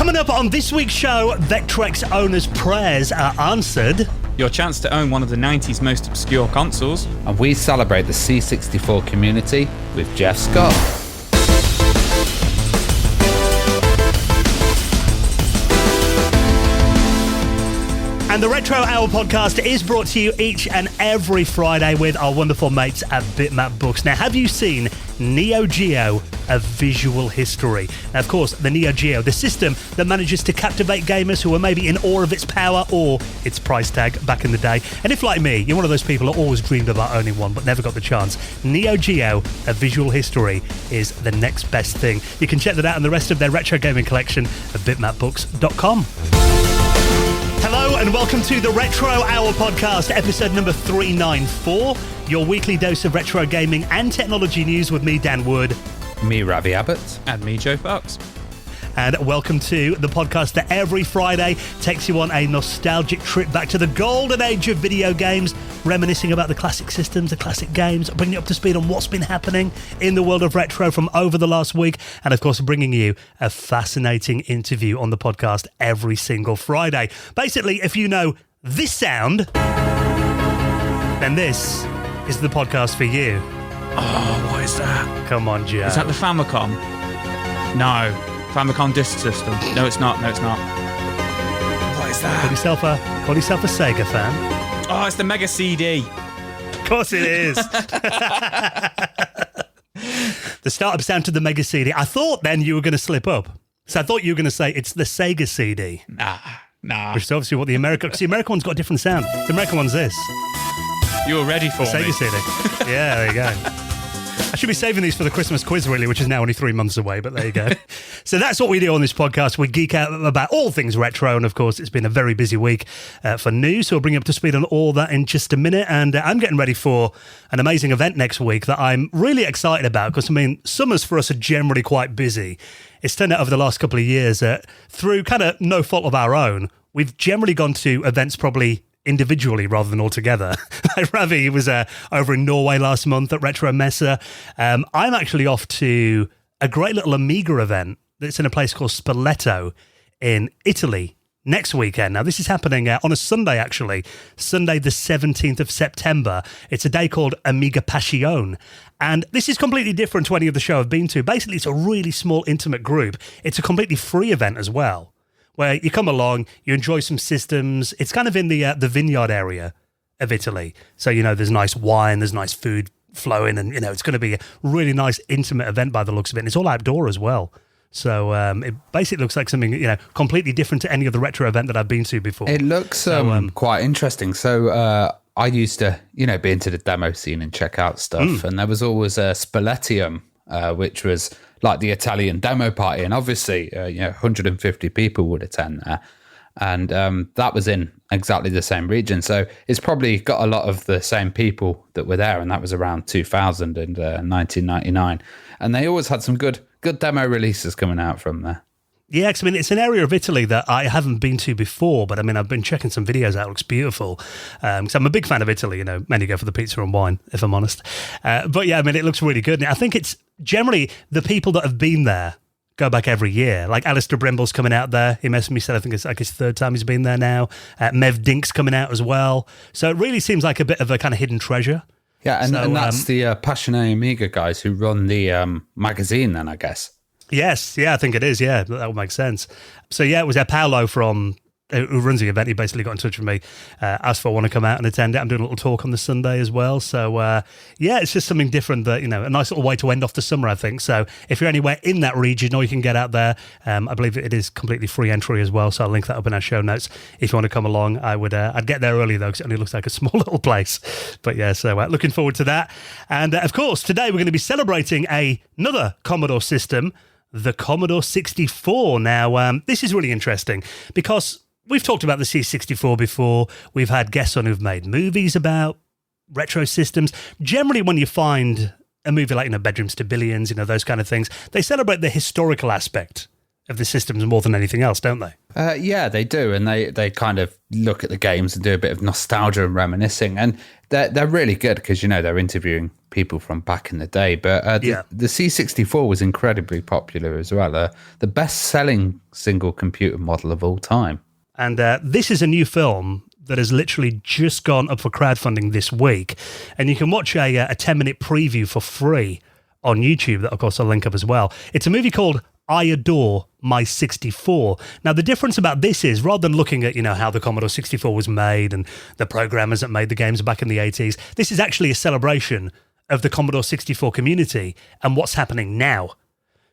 Coming up on this week's show, Vectrex owners' prayers are answered. Your chance to own one of the 90s most obscure consoles. And we celebrate the C64 community with Jeff Schaap. And the Retro Hour podcast is brought to you each and every Friday with our wonderful mates at Bitmap Books. Now, have you seen Neo Geo, A Visual History? Now, of course, the Neo Geo, the system that manages to captivate gamers who are maybe in awe of its power or its price tag back in the day. And if, like me, you're one of those people who always dreamed about owning one but never got the chance, Neo Geo, A Visual History is the next best thing. You can check that out and the rest of their retro gaming collection at bitmapbooks.com. Hello and welcome to the Retro Hour podcast, episode number 394, your weekly dose of retro gaming and technology news with me, Dan Wood. Me, Ravi Abbott. And me, Joe Fox. And welcome to the podcast that every Friday takes you on a nostalgic trip back to the golden age of video games, reminiscing about the classic systems, the classic games, bringing you up to speed on what's been happening in the world of retro from over the last week, and of course bringing you a fascinating interview on the podcast every single Friday. Basically, if you know this sound, then this is the podcast for you. Oh, what is that? Come on, Joe. Is that the Famicom? No. Famicom Disk System. No, it's not. What is that? Call yourself a Sega fan. Oh, it's the Mega CD. Of course it is. The startup sound to the Mega CD. I thought then you were going to slip up. So I thought you were going to say it's the Sega CD. Nah. Which is obviously what the American... Because the American one's got a different sound. The American one's this. You were ready for the me. Sega CD. Yeah, there you go. I should be saving these for the Christmas quiz, really, which is now only 3 months away, but there you go. So that's what we do on this podcast. We geek out about all things retro, and of course, it's been a very busy week for news, so we'll bring you up to speed on all that in just a minute. And I'm getting ready for an amazing event next week that I'm really excited about, because, I mean, summers for us are generally quite busy. It's turned out over the last couple of years, through kind of no fault of our own, we've generally gone to events probably individually rather than all together. Ravi was over in Norway last month at Retro Messa. I'm actually off to a great little Amiga event that's in a place called Spoleto in Italy next weekend. Now, this is happening on a Sunday, actually, Sunday the 17th of September. It's a day called Amiga Passion. And this is completely different to any of the show I've been to. Basically, it's a really small, intimate group. It's a completely free event as well, where you come along, you enjoy some systems. It's kind of in the vineyard area of Italy. So, you know, there's nice wine, there's nice food flowing, and, you know, it's going to be a really nice, intimate event by the looks of it. And it's all outdoor as well. So it basically looks like something, you know, completely different to any other retro event that I've been to before. It looks quite interesting. So I used to, you know, be into the demo scene and check out stuff. And there was always a Spoletium, which was like the Italian demo party, and obviously, 150 people would attend there, and that was in exactly the same region. So it's probably got a lot of the same people that were there, and that was around 2000 and 1999, and they always had some good demo releases coming out from there. Yeah, because I mean, it's an area of Italy that I haven't been to before, but I mean, I've been checking some videos out. It looks beautiful. Because I'm a big fan of Italy, you know, mainly go for the pizza and wine, if I'm honest. But yeah, I mean, it looks really good. And I think it's generally the people that have been there go back every year. Like Alistair Brimble's coming out there. He messaged me, said I think it's like his third time he's been there now. Mev Dink's coming out as well. So it really seems like a bit of a kind of hidden treasure. Yeah, and that's the Passionate Amiga guys who run the magazine then, I guess. Yes, yeah, I think it is, yeah, that would make sense. So yeah, it was Paolo from who runs the event. He basically got in touch with me, asked if I want to come out and attend it. I'm doing a little talk on the Sunday as well. So yeah, it's just something different that, you know, a nice little way to end off the summer, I think. So if you're anywhere in that region or you can get out there, I believe it is completely free entry as well. So I'll link that up in our show notes. If you want to come along, I'd get there early though, because it only looks like a small little place. But yeah, so looking forward to that. And of course, today we're going to be celebrating another Commodore system, the Commodore 64. Now, this is really interesting because we've talked about the C64 before. We've had guests on who've made movies about retro systems. Generally, when you find a movie like, you know, Bedrooms to Billions, you know, those kind of things, they celebrate the historical aspect of the systems more than anything else, don't they? Yeah, they do, and they kind of look at the games and do a bit of nostalgia and reminiscing, and they're really good because they're interviewing people from back in the day. But the C64 was incredibly popular as well, the best-selling single computer model of all time. And this is a new film that has literally just gone up for crowdfunding this week, and you can watch a 10-minute preview for free on YouTube. That, of course, I'll link up as well. It's a movie called I Adore My 64. Now, the difference about this is, rather than looking at, how the Commodore 64 was made and the programmers that made the games back in the 80s, this is actually a celebration of the Commodore 64 community and what's happening now.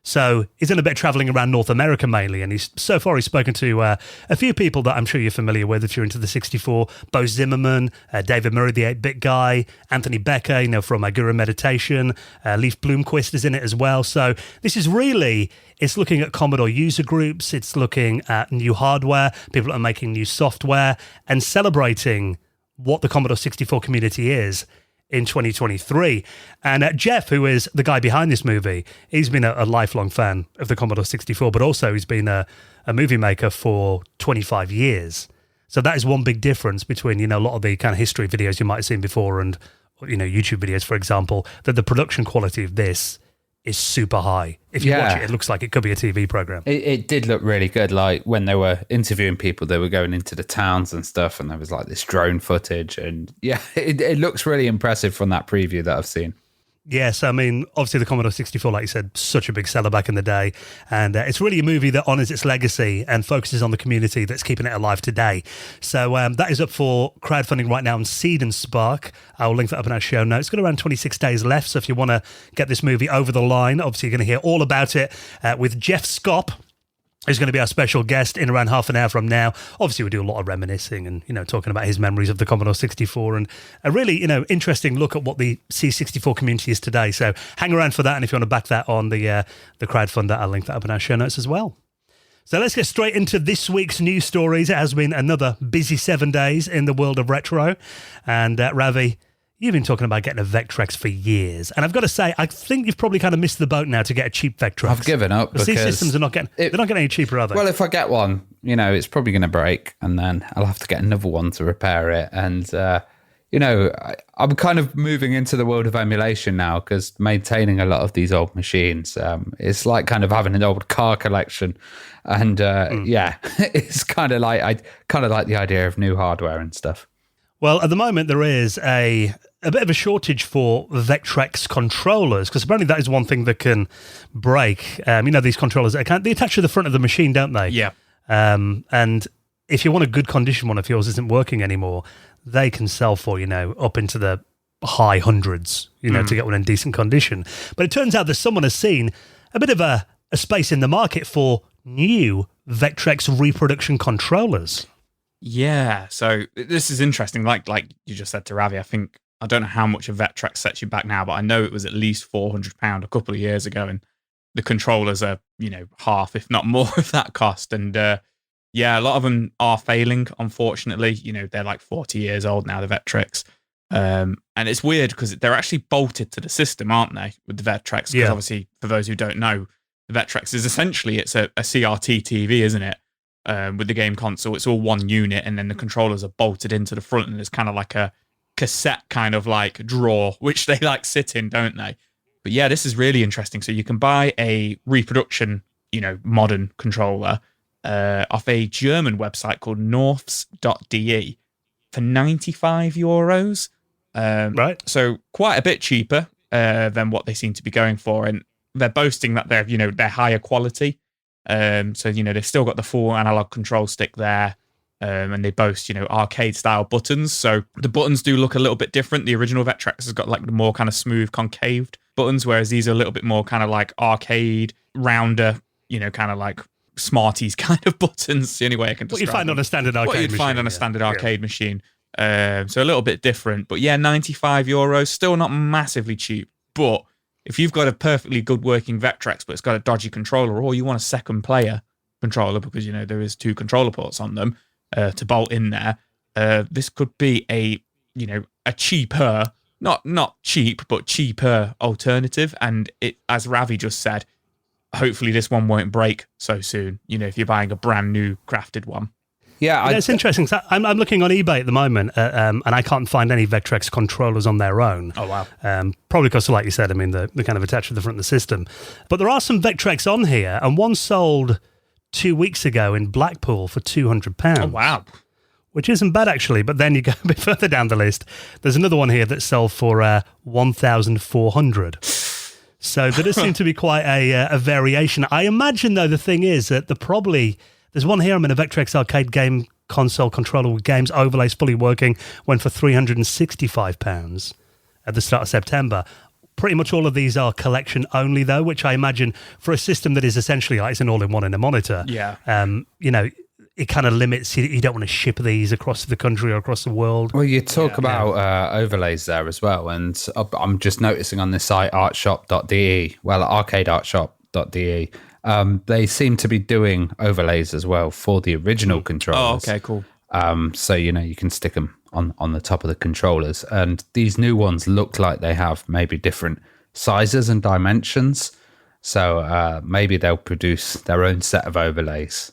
So he's done a bit of traveling around North America mainly, and he's spoken to a few people that I'm sure you're familiar with if you're into the 64. Bo Zimmerman, David Murray, the 8-bit guy, Anthony Becker, from Guru Meditation, Leif Bloomquist is in it as well. So this is really, it's looking at Commodore user groups, it's looking at new hardware, people that are making new software, and celebrating what the Commodore 64 community is in 2023. And Jeff, who is the guy behind this movie, he's been a lifelong fan of the Commodore 64, but also he's been a movie maker for 25 years. So that is one big difference between, a lot of the kind of history videos you might have seen before and, YouTube videos, for example, that the production quality of this is super high. If you watch it, it looks like it could be a TV program. It did look really good. Like when they were interviewing people, they were going into the towns and stuff, and there was like this drone footage, and it looks really impressive from that preview that I've seen. Yes, I mean, obviously the Commodore 64, like you said, such a big seller back in the day. And it's really a movie that honours its legacy and focuses on the community that's keeping it alive today. So that is up for crowdfunding right now on Seed and Spark. I'll link that up in our show notes. It's got around 26 days left. So if you want to get this movie over the line, obviously you're going to hear all about it with Jeff Schaap, who's going to be our special guest in around half an hour from now. Obviously, we do a lot of reminiscing and, talking about his memories of the Commodore 64 and a really, interesting look at what the C64 community is today. So hang around for that. And if you want to back that on the crowdfunder, I'll link that up in our show notes as well. So let's get straight into this week's news stories. It has been another busy 7 days in the world of retro. And Ravi, you've been talking about getting a Vectrex for years. And I've got to say, I think you've probably kind of missed the boat now to get a cheap Vectrex. I've given up because these systems are they're not getting any cheaper, are they? Well, if I get one, it's probably going to break, and then I'll have to get another one to repair it. And, I'm kind of moving into the world of emulation now because maintaining a lot of these old machines, it's like kind of having an old car collection. And it's kind of like, I kind of like the idea of new hardware and stuff. Well, at the moment, there is a bit of a shortage for Vectrex controllers, because apparently that is one thing that can break. These controllers, they attach to the front of the machine, don't they? Yeah. And if you want a good condition one, if yours isn't working anymore, they can sell for, up into the high hundreds, to get one in decent condition. But it turns out that someone has seen a bit of a space in the market for new Vectrex reproduction controllers. Yeah, so this is interesting. Like you just said to Ravi, I don't know how much a Vectrex sets you back now, but I know it was at least £400 a couple of years ago, and the controllers are, half, if not more, of that cost. And a lot of them are failing, unfortunately. They're like 40 years old now, the Vectrex. And it's weird because they're actually bolted to the system, aren't they, with the Vectrex? Because obviously, for those who don't know, the Vectrex is essentially, it's a CRT TV, isn't it? With the game console, it's all one unit, and then the controllers are bolted into the front, and there's kind of like a cassette kind of like drawer, which they like sit in, don't they? But yeah, this is really interesting. So you can buy a reproduction, modern controller off a German website called norths.de for €95. Right. So quite a bit cheaper than what they seem to be going for, and they're boasting that they're higher quality. So they've still got the full analog control stick there, and they boast arcade style buttons. So the buttons do look a little bit different. The original Vectrex has got like the more kind of smooth concaved buttons, whereas these are a little bit more kind of like arcade, rounder, kind of like Smarties kind of buttons. The only way I can describe what you'd find on a standard arcade machine. What you'd find on a standard arcade machine. So a little bit different, but yeah, €95, still not massively cheap, but if you've got a perfectly good working Vectrex, but it's got a dodgy controller, or you want a second player controller because, there is 2 controller ports on them to bolt in there, this could be a cheaper, not cheap, but cheaper alternative. And it, as Ravi just said, hopefully this one won't break so soon, if you're buying a brand new crafted one. Yeah, it's interesting. So I'm looking on eBay at the moment, and I can't find any Vectrex controllers on their own. Oh, wow. Probably because, like you said, they're kind of attached to the front of the system. But there are some Vectrex on here, and one sold 2 weeks ago in Blackpool for £200. Oh, wow. Which isn't bad, actually. But then you go a bit further down the list. There's another one here that sold for £1,400. So there does seem to be quite a variation. I imagine, though, the thing is that there's one here, a Vectrex arcade game console controller with games overlays fully working, went for £365 at the start of September. Pretty much all of these are collection only, though, which I imagine for a system that is essentially like it's an all-in-one in a monitor. Yeah. It kind of limits, you don't want to ship these across the country or across the world. Well, you talk about overlays there as well, and I'm just noticing on this site, artshop.de, arcadeartshop.de, they seem to be doing overlays as well for the original controllers. Oh, okay, cool. So, you can stick them on the top of the controllers. And these new ones look like they have maybe different sizes and dimensions. So maybe they'll produce their own set of overlays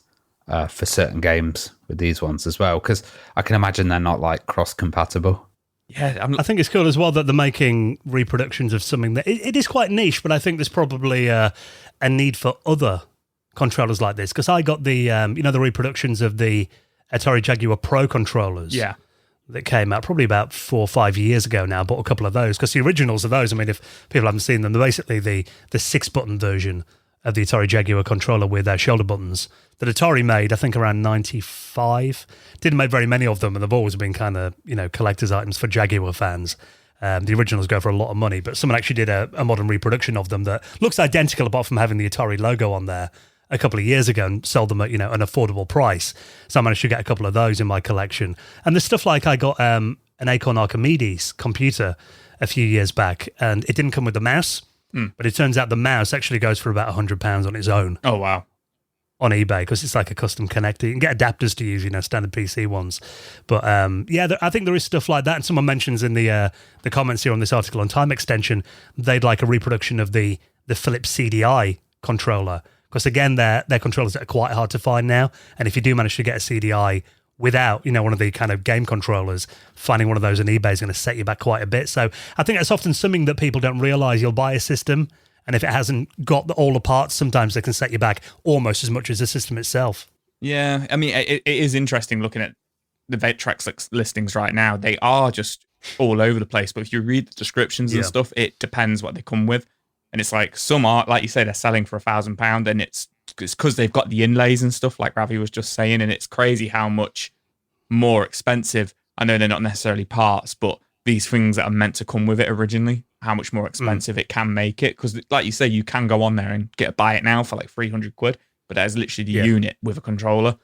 for certain games with these ones as well. Because I can imagine they're not like cross-compatible. Yeah, I think it's cool as well that they're making reproductions of something that it is quite niche, but I think there's probably a need for other controllers like this. Because I got the the reproductions of the Atari Jaguar Pro controllers. Yeah. That came out probably about 4 or 5 years ago now. Bought a couple of those because the originals of those, if people haven't seen them, they're basically the 6-button version of the Atari Jaguar controller with shoulder buttons that Atari made, I think, around 95. Didn't make very many of them, and they've always been kind of, collector's items for Jaguar fans. The originals go for a lot of money, but someone actually did a modern reproduction of them that looks identical apart from having the Atari logo on there a couple of years ago and sold them at, an affordable price. So I managed to get a couple of those in my collection. And there's stuff like I got an Acorn Archimedes computer a few years back, and it didn't come with the mouse, but it turns out the mouse actually goes for about £100 on its own. Oh, wow. On eBay, because it's like a custom connector. You can get adapters to use, standard PC ones. But I think there is stuff like that. And someone mentions in the comments here on this article on Time Extension, they'd like a reproduction of the Philips CDI controller. Because again, they're controllers that are quite hard to find now. And if you do manage to get a CDI without, one of the kind of game controllers, finding one of those on eBay is going to set you back quite a bit. So I think that's often something that people don't realize. You'll buy a system, and if it hasn't got all the parts, sometimes they can set you back almost as much as the system itself. Yeah, it is interesting looking at the Vectrex listings right now. They are just all over the place. But if you read the descriptions and stuff, it depends what they come with. And it's like some are, like you say, they're selling for £1,000, and it's because they've got the inlays and stuff, like Ravi was just saying. And it's crazy how much more expensive. I know they're not necessarily parts, but these things that are meant to come with it originally, how much more expensive it can make it. Because, like you say, you can go on there and buy it now for like £300, but that is literally the unit with a controller.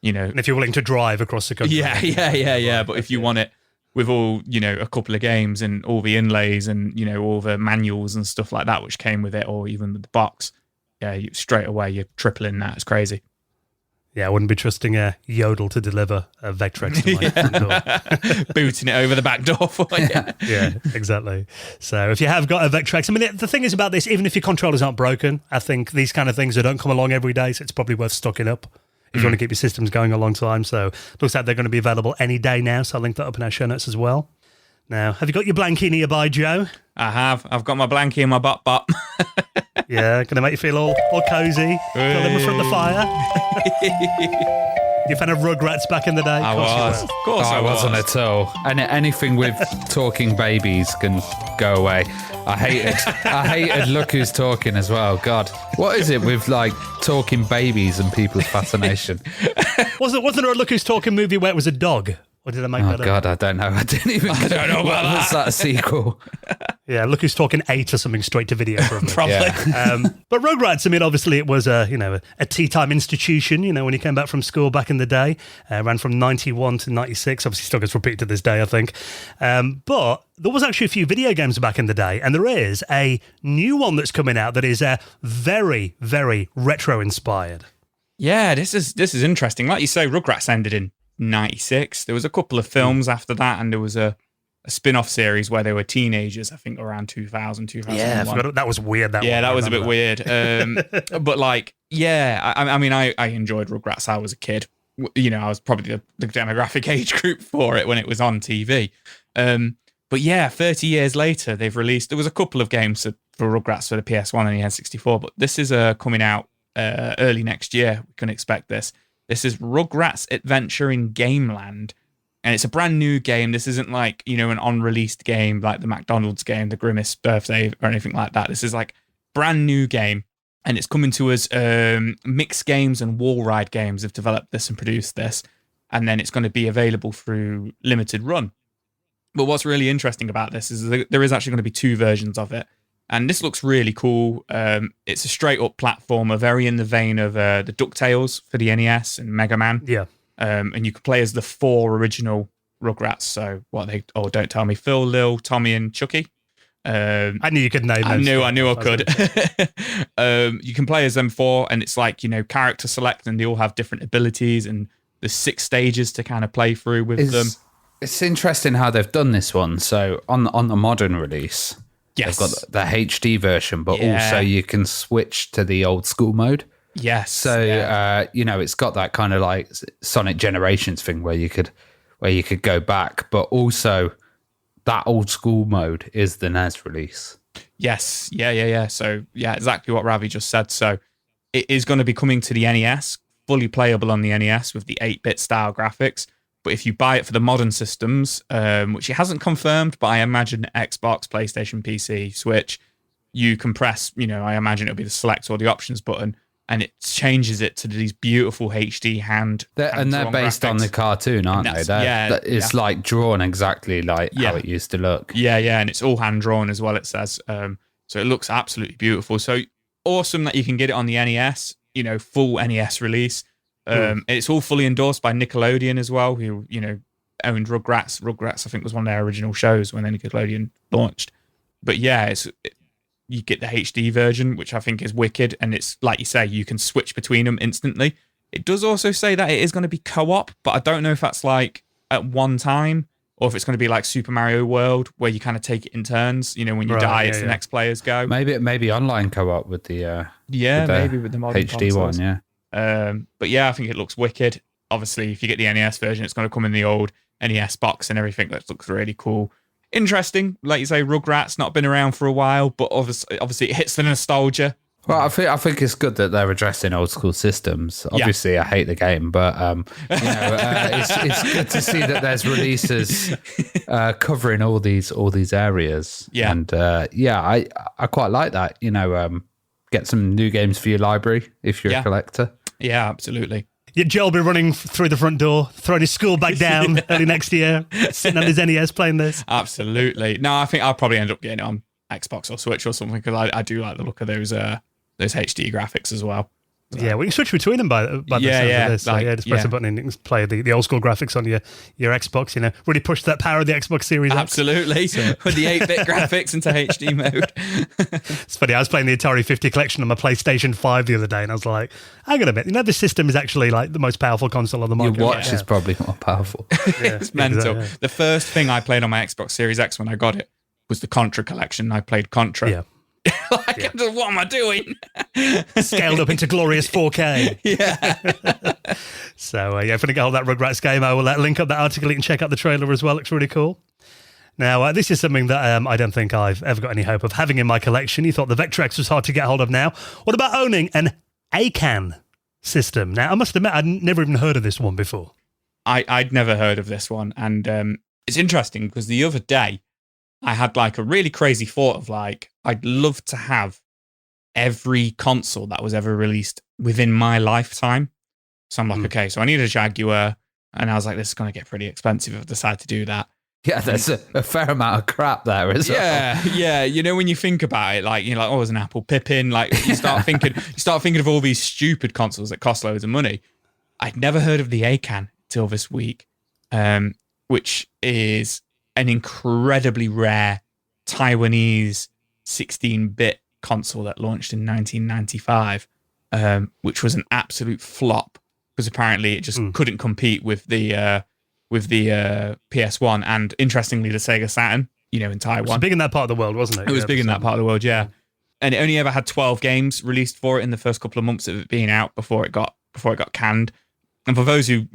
And if you're willing to drive across the country, yeah. But if you want it with all, a couple of games and all the inlays and, all the manuals and stuff like that, which came with it, or even with the box, straight away, you're tripling that. It's crazy. Yeah, I wouldn't be trusting a Yodel to deliver a Vectrex to my front door. Booting it over the back door for you. Yeah, exactly. So if you have got a Vectrex, the thing is about this, even if your controllers aren't broken, I think these kind of things that don't come along every day, so it's probably worth stocking up if you want to keep your systems going a long time. So looks like they're going to be available any day now, so I'll link that up in our show notes as well. Now, have you got your blankie nearby, Joe? I have. I've got my blankie in my butt. Yeah, going to make you feel all cozy. Got them in front of the fire. You a fan of Rugrats back in the day? I was. Of course I wasn't at all. And anything with talking babies can go away. I hated Look Who's Talking as well. God, what is it with like talking babies and people's fascination? Wasn't there a Look Who's Talking movie where it was a dog? Or did I make that up? Oh, God, I don't know. I don't know about that. Was that a sequel? Yeah, Look Who's Talking 8 or something straight to video. Probably. Yeah. But Rugrats, obviously it was a tea time institution, when you came back from school back in the day. Ran from 91 to 96. Obviously still gets repeated to this day, I think. But there was actually a few video games back in the day, and there is a new one that's coming out that is very, very retro-inspired. Yeah, this is interesting. Like you say, Rugrats ended in 96. There was a couple of films after that, and there was a a spin-off series where they were teenagers, I think around 2000, 2001. Yeah, I forgot, that was weird. That was a bit weird. But like, yeah, I mean, I enjoyed Rugrats. I was a kid. You know, I was probably the demographic age group for it when it was on TV. But yeah, 30 years later, they've released, there was a couple of games for Rugrats for the PS1 and the N64, but this is coming out early next year. We can expect this. This is Rugrats Adventure in Gameland. And it's a brand new game. This isn't like, you know, an unreleased game like the McDonald's game, the Grimace Birthday or anything like that. This is like brand new game. And it's coming to us. Mixed Games and Wall Ride Games have developed this and produced this. And then it's going to be available through limited run. But what's really interesting about this is there is actually going to be 2 versions of it. And this looks really cool. It's a straight up platformer, very in the vein of the DuckTales for the NES and Mega Man. Yeah. And you can play as the 4 original Rugrats. So don't tell me, Phil, Lil, Tommy, and Chucky. I knew you could name those. I knew I could. You can play as them 4, and it's like, you know, character select, and they all have different abilities, and there's 6 stages to kind of play through with them. It's interesting how they've done this one. So on the modern release, yes, they've got the HD version, but also you can switch to the old school mode. Yes. So you know, it's got that kind of like Sonic Generations thing where you could go back, but also that old school mode is the NES release. Yes. Yeah. So yeah, exactly what Ravi just said. So it is going to be coming to the NES, fully playable on the NES with the 8-bit style graphics. But if you buy it for the modern systems, which he hasn't confirmed, but I imagine Xbox, PlayStation, PC, Switch, you can press, you know, I imagine it'll be the select or the options button, and it changes it to these beautiful HD and they're based on the cartoon, aren't they? It's like drawn exactly like how it used to look. Yeah, and it's all hand drawn as well, it says. So it looks absolutely beautiful. So awesome that you can get it on the NES, you know, full NES release. It's all fully endorsed by Nickelodeon as well, who, you know, owned Rugrats. Rugrats, I think, was one of their original shows when Nickelodeon launched. But yeah, you get the HD version, which I think is wicked. And it's, like you say, you can switch between them instantly. It does also say that it is going to be co-op, but I don't know if that's like at one time or if it's going to be like Super Mario World, where you kind of take it in turns. You know, when you die, it's the next player's go. Maybe online co-op with the maybe with the modern HD consoles. one, yeah. But yeah, I think it looks wicked. Obviously, if you get the NES version, it's going to come in the old NES box and everything. That looks really cool. Interesting. Like you say, Rugrats, not been around for a while, but obviously it hits the nostalgia. Well, I think it's good that they're addressing old school systems. Obviously, I hate the game, but it's good to see that there's releases covering all these areas. Yeah, and I quite like that. You know, get some new games for your library if you're a collector. Yeah, absolutely. Joel will be running through the front door, throwing his school bag down early next year, sitting on his NES playing this. Absolutely. No, I think I'll probably end up getting it on Xbox or Switch or something, because I do like the look of those HD graphics as well. So. Yeah, we can switch between them by the sound of this. So, just press a button and you can play the old school graphics on your Xbox, you know, really push that power of the Xbox Series X. Absolutely. With the 8-bit graphics into HD mode. It's funny, I was playing the Atari 50 collection on my PlayStation 5 the other day, and I was like, hang on a minute, you know, this system is actually like the most powerful console on the market. Your watch is probably more powerful. It's mental. Exactly. The first thing I played on my Xbox Series X when I got it was the Contra collection. I played Contra. Yeah. What am I doing? Scaled up into glorious 4K. Yeah. So, if you want to get hold of that Rugrats game, I will link up that article. You can check out the trailer as well. Looks really cool. Now, this is something that I don't think I've ever got any hope of having in my collection. You thought the Vectrex was hard to get hold of now. What about owning an ACAN system? Now, I must admit, I'd never even heard of this one before. I'd never heard of this one. And it's interesting because the other day, I had like a really crazy thought of like, I'd love to have every console that was ever released within my lifetime. So I'm like, okay, so I need a Jaguar. And I was like, this is going to get pretty expensive if I decide to do that. Yeah, there's a fair amount of crap there as well. Yeah. You know, when you think about it, like, you're like, oh, there's an Apple Pippin. Like, you start thinking of all these stupid consoles that cost loads of money. I'd never heard of the ACAN till this week, which is an incredibly rare Taiwanese 16-bit console that launched in 1995, which was an absolute flop because apparently it just couldn't compete with the with the PS1 and, interestingly, the Sega Saturn, in Taiwan. It was big in that part of the world, wasn't it? It was big in that part of the world, yeah. And it only ever had 12 games released for it in the first couple of months of it being out before it got canned. And for those who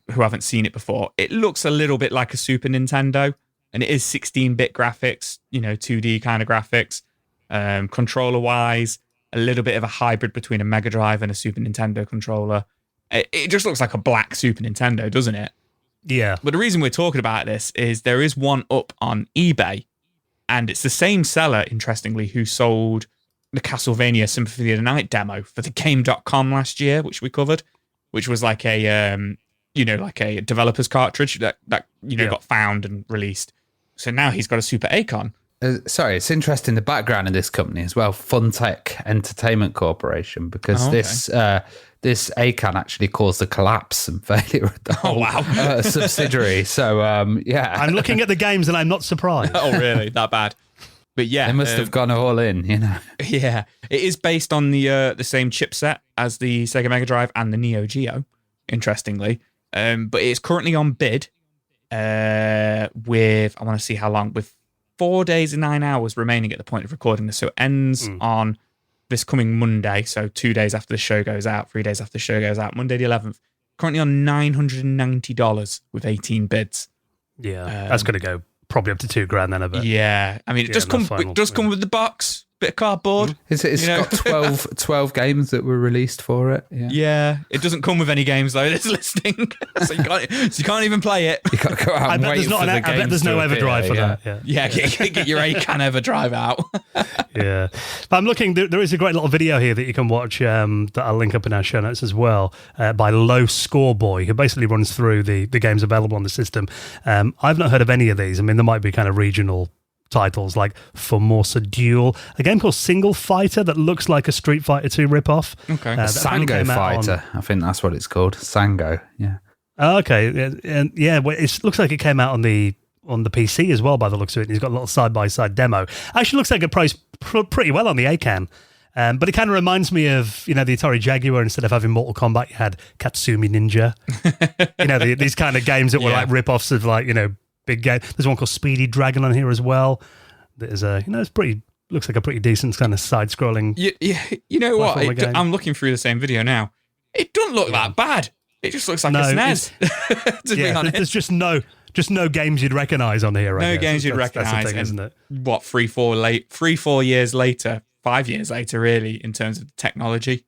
haven't seen it before, it looks a little bit like a Super Nintendo, and it is 16-bit graphics, 2D kind of graphics. Controller-wise, a little bit of a hybrid between a Mega Drive and a Super Nintendo controller. It just looks like a black Super Nintendo, doesn't it? Yeah. But the reason we're talking about this is there is one up on eBay, and it's the same seller, interestingly, who sold the Castlevania Symphony of the Night demo for the Game.com last year, which we covered, which was like a like a developer's cartridge that got found and released. So now he's got a Super Acon. Sorry, it's interesting the background of this company as well, Funtech Entertainment Corporation, because this Acon actually caused the collapse and failure of the whole subsidiary. So I'm looking at the games and I'm not surprised. Oh, really? That bad? But yeah, they must have gone all in, Yeah, it is based on the same chipset as the Sega Mega Drive and the Neo Geo, interestingly. But it's currently on bid with, I want to see how long, with 4 days and 9 hours remaining at the point of recording this. So it ends on this coming Monday, so 2 days after the show goes out, 3 days after the show goes out, Monday the 11th. Currently on $990 with 18 bids. Yeah, that's going to go probably up to $2,000 then a bit. Yeah, I mean, it does come with the box, bit of cardboard. It's got 12 games that were released for it. Yeah, it doesn't come with any games though. It's listing, so you can't even play it. You got to go out and wait for the games. I bet there's no EverDrive for that. Yeah, get your Acon EverDrive out. Yeah, but I'm looking. There is a great little video here that you can watch that I'll link up in our show notes as well by Low Score Boy, who basically runs through the games available on the system. I've not heard of any of these. I mean, there might be kind of regional titles like Formosa Duel, a game called Single Fighter that looks like a Street Fighter 2 ripoff. Okay, Sango Fighter, I think that's what it's called. Sango, yeah. Okay, and well, it looks like it came out on the PC as well by the looks of it. He's got a little side-by-side demo. Actually looks like it plays pretty well on the Acon. But it kind of reminds me of, the Atari Jaguar. Instead of having Mortal Kombat, you had Katsumi Ninja. These kind of games that were like rip-offs of big game. There's one called Speedy Dragon on here as well. There's looks like a pretty decent kind of side-scrolling. You know what? I'm looking through the same video now. It doesn't look that bad. It just looks like a SNES. To be honest, there's just no games you'd recognise on here. No games you'd recognise. That's the thing, isn't it? What 3-4 years later, 5 years later, really, in terms of the technology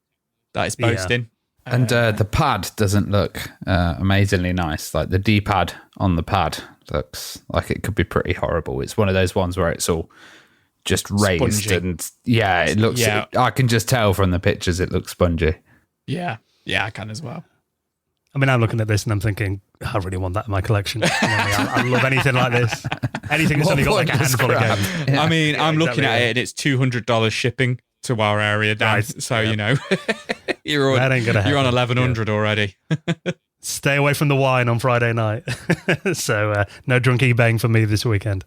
that it's boasting. Yeah. And the pad doesn't look amazingly nice. Like the D-pad on the pad looks like it could be pretty horrible. It's one of those ones where it's all just raised spongy. And it looks. Yeah. I can just tell from the pictures it looks spongy. Yeah, I can as well. I mean, I'm looking at this and I'm thinking, I really want that in my collection. I love anything like this. Anything that's only got like a handful of games. Yeah. I mean, I'm looking at it and it's $200 shipping to our area, Dan. Right. So, you're on 1,100 already. Stay away from the wine on Friday night. So no drunk eBaying for me this weekend.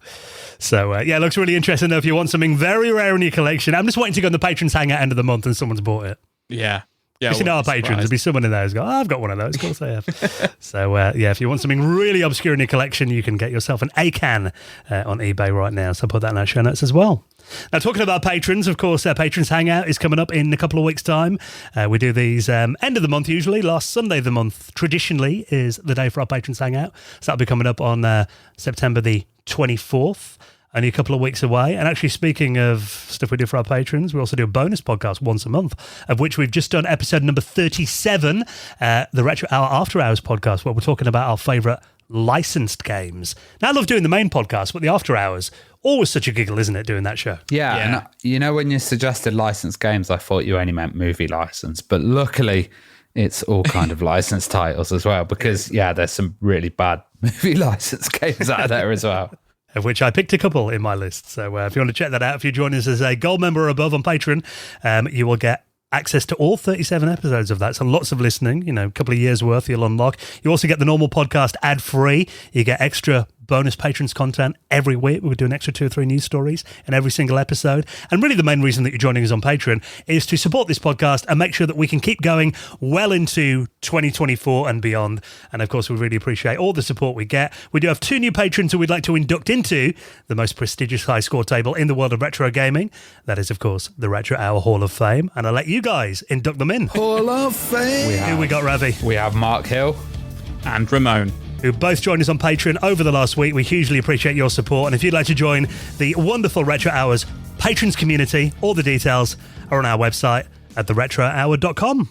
So, it looks really interesting though. If you want something very rare in your collection, I'm just waiting to go on the Patrons Hangout end of the month and someone's bought it. Yeah. Yeah, our patrons, there'll be someone in there who's got, I've got one of those. Of course I have. So, if you want something really obscure in your collection, you can get yourself an Acon on eBay right now. So I'll put that in our show notes as well. Now, talking about patrons, of course, our Patrons Hangout is coming up in a couple of weeks' time. We do these end of the month usually. Last Sunday of the month, traditionally, is the day for our Patrons Hangout. So that'll be coming up on September the 24th. Only a couple of weeks away. And actually, speaking of stuff we do for our patrons, we also do a bonus podcast once a month, of which we've just done episode number 37, the Retro Hour After Hours podcast, where we're talking about our favourite licensed games. Now, I love doing the main podcast, but the After Hours, always such a giggle, isn't it, doing that show? Yeah. And when you suggested licensed games, I thought you only meant movie license, but luckily it's all kind of licensed titles as well, because, there's some really bad movie licensed games out there as well. Of which I picked a couple in my list. So if you want to check that out, if you join us as a gold member or above on Patreon, you will get access to all 37 episodes of that. So lots of listening, a couple of years worth you'll unlock. You also get the normal podcast ad-free. You get extra bonus patrons content every week. We're doing extra 2 or 3 news stories in every single episode. And really the main reason that you're joining us on Patreon is to support this podcast and make sure that we can keep going well into 2024 and beyond. And of course, we really appreciate all the support we get. We do have 2 new patrons who we'd like to induct into the most prestigious high score table in the world of retro gaming. That is, of course, the Retro Hour Hall of Fame. And I'll let you guys induct them in. Hall of Fame. Who we got, Ravi? We have Mark Hill and Ramon, who both joined us on Patreon over the last week. We hugely appreciate your support. And if you'd like to join the wonderful Retro Hours patrons community, all the details are on our website at theretrohour.com.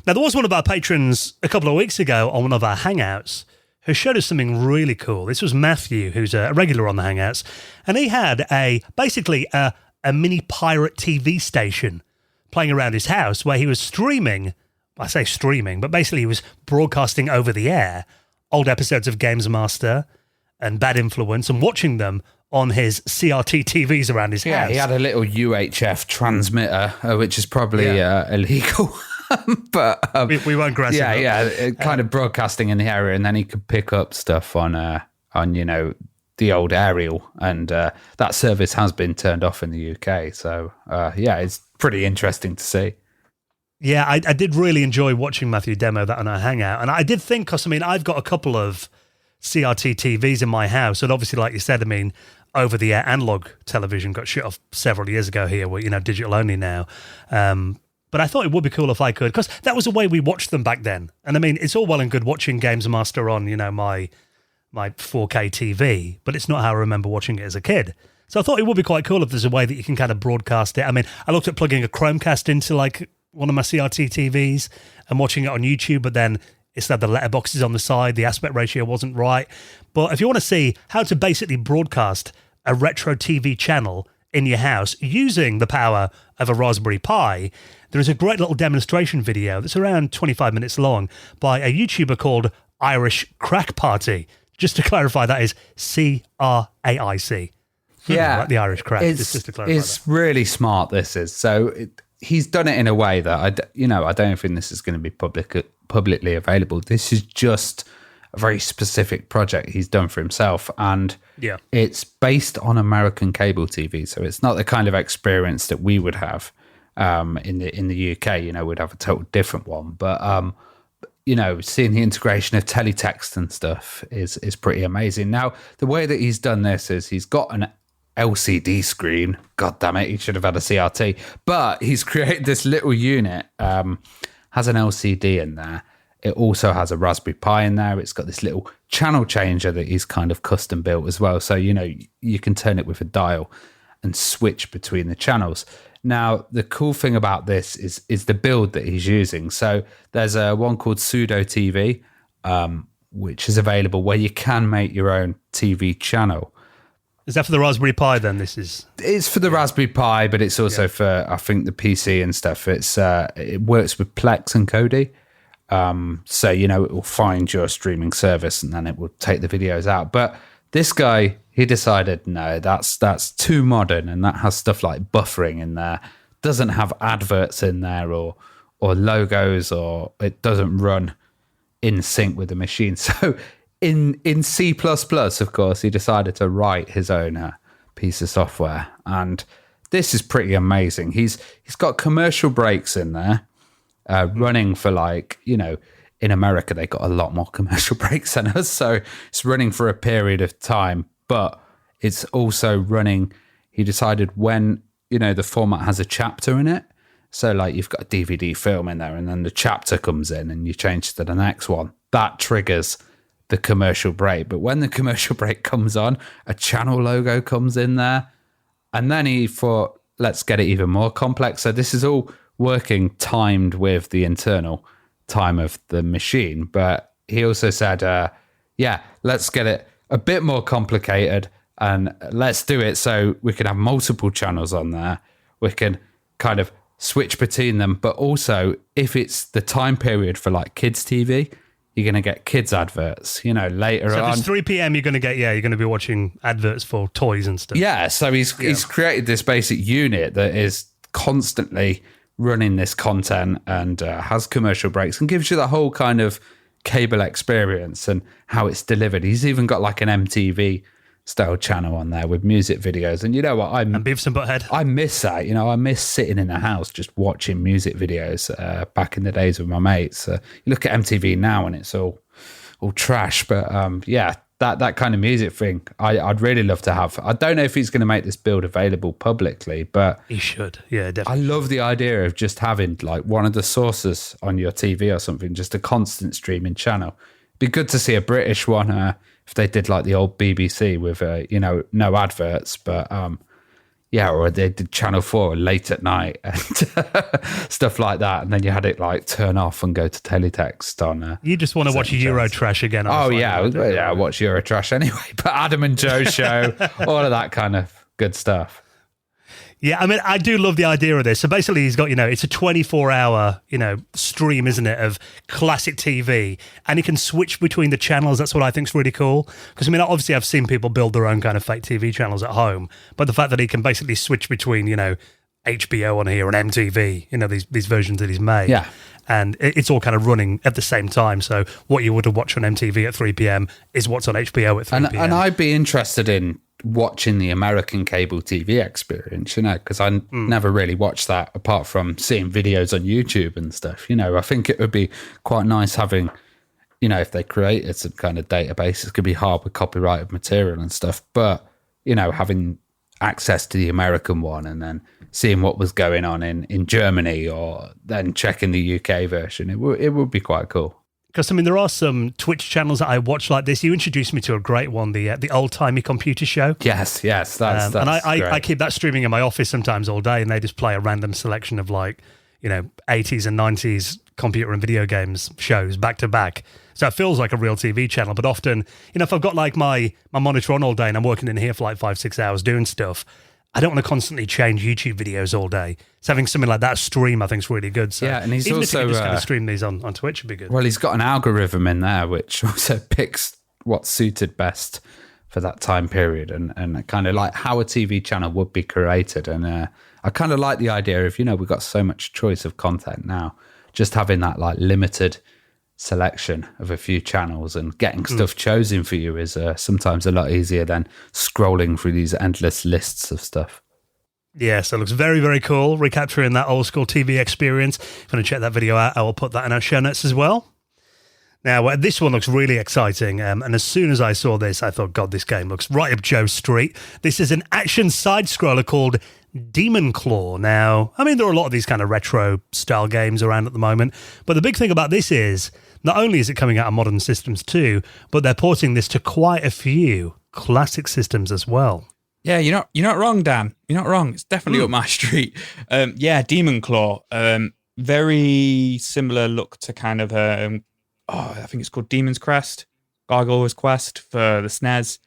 Now, there was one of our patrons a couple of weeks ago on one of our Hangouts who showed us something really cool. This was Matthew, who's a regular on the Hangouts, and he had basically a mini pirate TV station playing around his house where he was streaming. I say streaming, but basically he was broadcasting over the air old episodes of Games Master and Bad Influence and watching them on his CRT TVs around his house. Yeah, he had a little UHF transmitter, which is probably illegal. But we won't grass it up. Yeah, kind of broadcasting in the area, and then he could pick up stuff on the old aerial, and that service has been turned off in the UK. So it's pretty interesting to see. Yeah, I did really enjoy watching Matthew demo that on our Hangout. And I did think, because, I've got a couple of CRT TVs in my house. And obviously, like you said, over-the-air analog television got shut off several years ago here. We're, digital only now. But I thought it would be cool if I could, because that was the way we watched them back then. And, it's all well and good watching Games Master on, my 4K TV, but it's not how I remember watching it as a kid. So I thought it would be quite cool if there's a way that you can kind of broadcast it. I looked at plugging a Chromecast into, one of my CRT TVs and watching it on YouTube, but then it's had the letterboxes on the side, the aspect ratio wasn't right. But if you want to see how to basically broadcast a retro TV channel in your house using the power of a Raspberry Pi, there is a great little demonstration video that's around 25 minutes long by a YouTuber called Irish Crack Party. Just to clarify, that is CRAIC. Yeah, like the Irish Crack. Just to clarify it's really smart, this is. So he's done it in a way that I don't think this is going to be publicly available. This is just a very specific project he's done for himself, and it's based on American cable TV. So it's not the kind of experience that we would have in the UK. We'd have a total different one. But seeing the integration of teletext and stuff is pretty amazing. Now, the way that he's done this is he's got an LCD screen. God damn it, he should have had a CRT. But he's created this little unit, has an LCD in there. It also has a Raspberry Pi in there. It's got this little channel changer that he's kind of custom built as well. So, you can turn it with a dial and switch between the channels. Now, the cool thing about this is the build that he's using. So there's one called Pseudo TV, which is available where you can make your own TV channel. Is that for the Raspberry Pi then? It's for the Raspberry Pi, but it's also for, I think, the PC and stuff. It works with Plex and Kodi. So, it will find your streaming service and then it will take the videos out. But this guy, he decided, no, that's too modern, and that has stuff like buffering in there. Doesn't have adverts in there or logos, or it doesn't run in sync with the machine. So in C++, of course, he decided to write his own piece of software, and this is pretty amazing. He's got commercial breaks in there, running for in America they got a lot more commercial breaks than us, so it's running for a period of time, but it's also running. He decided when the format has a chapter in it, so you've got a DVD film in there, and then the chapter comes in, and you change to the next one. That triggers the commercial break. But when the commercial break comes on, a channel logo comes in there. And then he thought, let's get it even more complex. So this is all working timed with the internal time of the machine. But he also said, let's get it a bit more complicated, and let's do it so we can have multiple channels on there. We can kind of switch between them. But also, if it's the time period for kids TV, you're going to get kids adverts, later on. So if it's 3 p.m, you're going to get, you're going to be watching adverts for toys and stuff. Yeah, so he's created this basic unit that is constantly running this content and has commercial breaks and gives you the whole kind of cable experience and how it's delivered. He's even got like an MTV style channel on there with music videos. And you know what? And Beavis and Butthead. I miss that. You know, I miss sitting in the house just watching music videos back in the days with my mates. You look at MTV now and it's all trash. But that kind of music thing, I'd really love to have. I don't know if he's going to make this build available publicly, but he should. Yeah, definitely. I love the idea of just having like one of the sources on your TV or something, just a constant streaming channel. Be good to see a British one if they did like the old BBC with no adverts, but or they did Channel 4 late at night and stuff like that, and then you had it like turn off and go to teletext on. You just want to watch Eurotrash again? Oh yeah, I watch Eurotrash anyway. But Adam and Joe show, all of that kind of good stuff. Yeah, I mean, I do love the idea of this. So basically, he's got, it's a 24-hour, stream, isn't it, of classic TV, and he can switch between the channels. That's what I think is really cool. Because, I mean, obviously, I've seen people build their own kind of fake TV channels at home, but the fact that he can basically switch between, HBO on here and MTV, these versions that he's made. Yeah. And it's all kind of running at the same time. So what you would have watched on MTV at 3 p.m. is what's on HBO at 3 p.m. And I'd be interested in watching the American cable TV experience, because I never really watched that apart from seeing videos on YouTube and stuff. I think it would be quite nice having, if they created some kind of database. It could be hard with copyrighted material and stuff, but, having access to the American one and then seeing what was going on in Germany or then checking the UK version, it would be quite cool. Because, I mean, there are some Twitch channels that I watch like this. You introduced me to a great one, the Old-Timey Computer Show. Yes, that's and I keep that streaming in my office sometimes all day, and they just play a random selection of 80s and 90s computer and video games shows back to back. So it feels like a real TV channel, but often, if I've got my monitor on all day and I'm working in here for 5-6 hours doing stuff, I don't want to constantly change YouTube videos all day. So having something like that stream, I think, is really good. So yeah, and he's even also if you just kind of stream these on Twitch, would be good. Well, he's got an algorithm in there which also picks what suited best for that time period and kind of like how a TV channel would be created. And I kind of like the idea of, we've got so much choice of content now, just having that limited selection of a few channels and getting stuff chosen for you is sometimes a lot easier than scrolling through these endless lists of stuff. Yeah, so it looks very, very cool, recapturing that old school TV experience. If you want to check that video out, I will put that in our show notes as well. Now, this one looks really exciting, and as soon as I saw this, I thought, God, this game looks right up Joe's street. This is an action side-scroller called Demon Claw. Now, I mean, there are a lot of these kind of retro-style games around at the moment, but the big thing about this is, not only is it coming out on modern systems too, but they're porting this to quite a few classic systems as well. Yeah, you're not wrong, Dan. You're not wrong. It's definitely up my street. Demon Claw. Very similar look to kind of I think it's called Demon's Crest, Gargoyle's Quest for the SNES.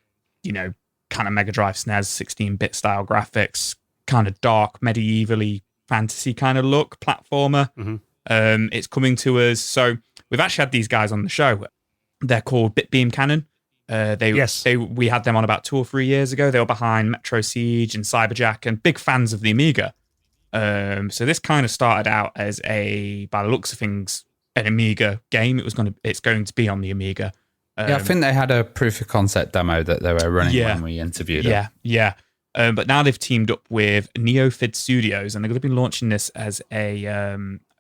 Kind of Mega Drive SNES, 16-bit style graphics, kind of dark, medievally fantasy kind of look, platformer. Mm-hmm. It's coming to us. So we've actually had these guys on the show. They're called Bitbeam Cannon. We had them on about 2 or 3 years ago. They were behind Metro Siege and Cyberjack and big fans of the Amiga. So this kind of started out as by the looks of things, an Amiga game. It's going to be on the Amiga. I think they had a proof of concept demo that they were running when we interviewed them. Yeah. But now they've teamed up with NeoFid Studios, and they're going to be launching this as a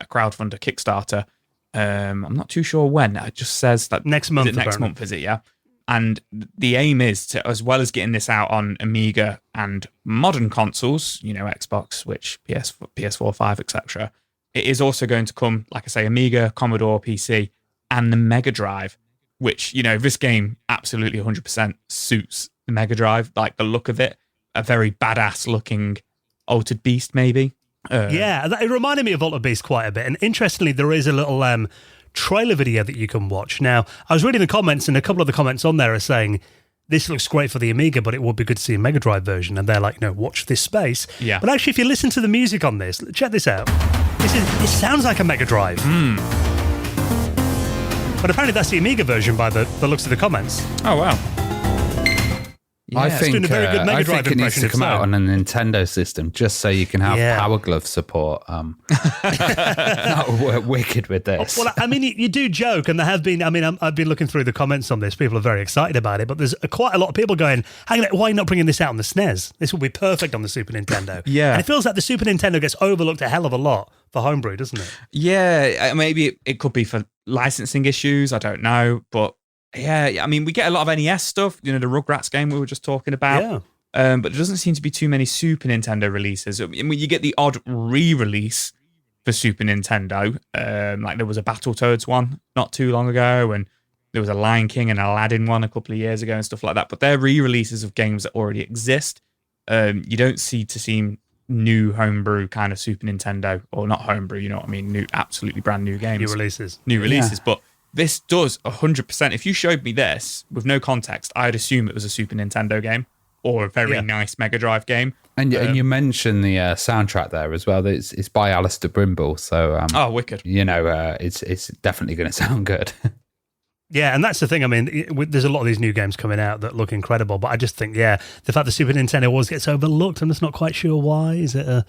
crowdfunder Kickstarter. I'm not too sure when. It just says that next month. Next month, is it? Yeah. And the aim is to, as well as getting this out on Amiga and modern consoles, Xbox, Switch, PS4, 5, etc. It is also going to come, like I say, Amiga, Commodore, PC, and the Mega Drive, which, this game absolutely 100% suits the Mega Drive, like the look of it, a very badass looking Altered Beast, maybe. It reminded me of Altered Beast quite a bit. And interestingly, there is a little trailer video that you can watch. Now, I was reading the comments, and a couple of the comments on there are saying, this looks great for the Amiga, but it would be good to see a Mega Drive version. And they're like, watch this space. Yeah. But actually, if you listen to the music on this, check this out. It sounds like a Mega Drive. But apparently that's the Amiga version by the looks of the comments. Oh, wow. I It's doing think a very good Mega I Drive think it needs impression to if come so. out on a Nintendo system just so you can have Power Glove support. That would work wicked with this. Well, I mean, you do joke, and there have been. I mean, I've been looking through the comments on this. People are very excited about it, but there's quite a lot of people going, "Hang on, why are you not bringing this out on the SNES? This would be perfect on the Super Nintendo." Yeah. And it feels like the Super Nintendo gets overlooked a hell of a lot for homebrew, doesn't it? Yeah, maybe it could be for licensing issues. I don't know, but yeah, I mean, we get a lot of NES stuff. You know, the Rugrats game we were just talking about. Yeah. But there doesn't seem to be too many Super Nintendo releases. I mean, you get the odd re-release for Super Nintendo. Like there was a Battletoads one not too long ago, and there was a Lion King and Aladdin one a couple of years ago and stuff like that. But they're re-releases of games that already exist. You don't see new homebrew kind of Super Nintendo, or not homebrew, you know what I mean? New, absolutely brand new games. New releases. Yeah. But this does 100%. If you showed me this with no context, I'd assume it was a Super Nintendo game or a very nice Mega Drive game. And you mentioned the soundtrack there as well. It's by Alistair Brimble, so wicked. You know, it's definitely going to sound good. Yeah, and that's the thing. I mean, there's a lot of these new games coming out that look incredible, but I just think, the fact that Super Nintendo always gets overlooked, I'm just not quite sure why. Is it a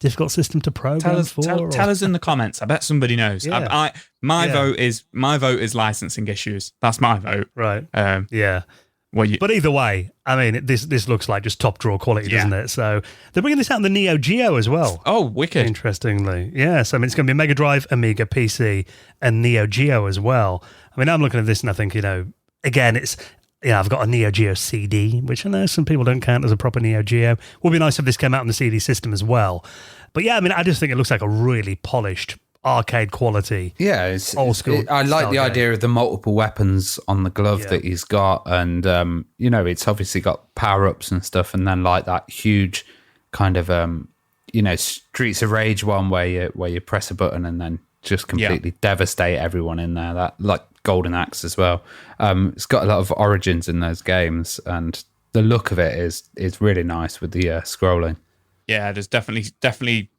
difficult system to program Tell us in the comments. I bet somebody knows. Yeah. My vote is licensing issues. That's my vote. Right. Well, but either way, I mean, this looks like just top drawer quality, doesn't it? So they're bringing this out in the Neo Geo as well. Oh, wicked. Interestingly. Yes. I mean, it's going to be Mega Drive, Amiga, PC, and Neo Geo as well. I mean, I'm looking at this and I think, again, I've got a Neo Geo CD, which I know some people don't count as a proper Neo Geo. Would be nice if this came out on the CD system as well. But yeah, I mean, I just think it looks like a really polished arcade quality. Yeah, it's old school. I like the game. idea of the multiple weapons on the glove that he's got, and it's obviously got power ups and stuff, and then like that huge kind of Streets of Rage one where you press a button and then just completely devastate everyone in there. That like Golden Axe as well. It's got a lot of origins in those games, and the look of it is really nice with the scrolling. Yeah, there's definitely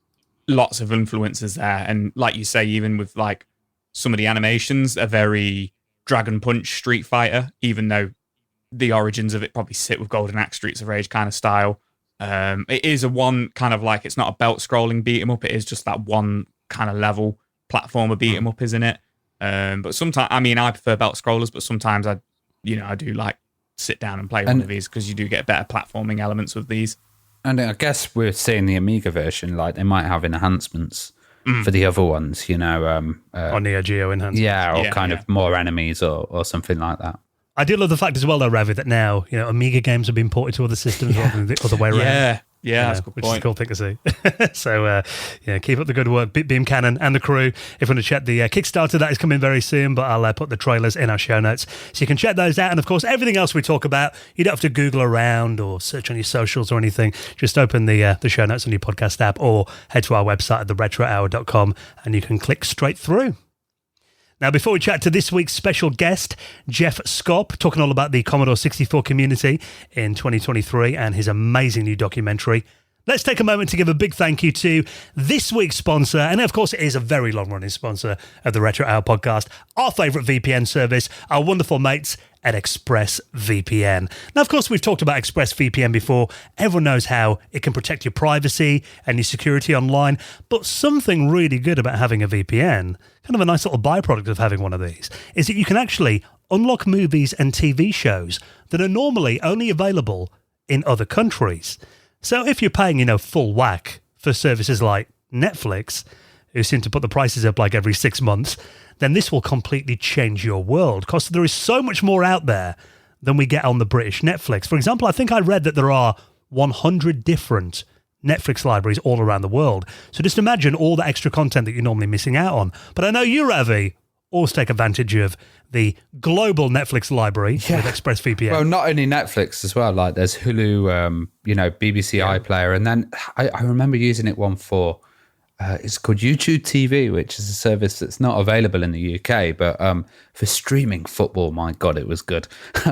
lots of influences there, and like you say, even with like some of the animations are very Dragon Punch, Street Fighter, even though the origins of it probably sit with Golden Axe, Streets of Rage kind of style. It is a one kind of like, it's not a belt scrolling beat 'em up, it is just that one kind of level platformer beat 'em up, isn't it? But sometimes, I mean, I prefer belt scrollers, but sometimes I do like sit down and play one of these because you do get better platforming elements with these. And I guess we're seeing the Amiga version, like they might have enhancements for the other ones, or Neo Geo enhancements. Yeah, or kind of more enemies or something like that. I do love the fact as well, though, Ravi, that now Amiga games have been ported to other systems rather than the other way around. Yeah, that's a good which point. is a cool thing to see. So, keep up the good work, Beam Cannon and the crew. If you want to check the Kickstarter, that is coming very soon, but I'll put the trailers in our show notes so you can check those out. And, of course, everything else we talk about, you don't have to Google around or search on your socials or anything. Just open the show notes on your podcast app or head to our website at theretrohour.com and you can click straight through. Now, before we chat to this week's special guest, Jeff Schaap, talking all about the Commodore 64 community in 2023 and his amazing new documentary, let's take a moment to give a big thank you to this week's sponsor, and of course it is a very long-running sponsor of the Retro Hour podcast, our favourite VPN service, our wonderful mates at ExpressVPN. Now, of course, we've talked about ExpressVPN before. Everyone knows how it can protect your privacy and your security online, but something really good about having a VPN, kind of a nice little byproduct of having one of these, is that you can actually unlock movies and TV shows that are normally only available in other countries. So if you're paying, full whack for services like Netflix, who seem to put the prices up like every 6 months, then this will completely change your world because there is so much more out there than we get on the British Netflix. For example, I think I read that there are 100 different Netflix libraries all around the world. So just imagine all the extra content that you're normally missing out on. But I know you, Ravi, always take advantage of the global Netflix library with ExpressVPN. Well, not only Netflix as well. Like there's Hulu, BBC iPlayer, and then I remember using it one for. It's called YouTube TV, which is a service that's not available in the UK, but for streaming football, my God, it was good.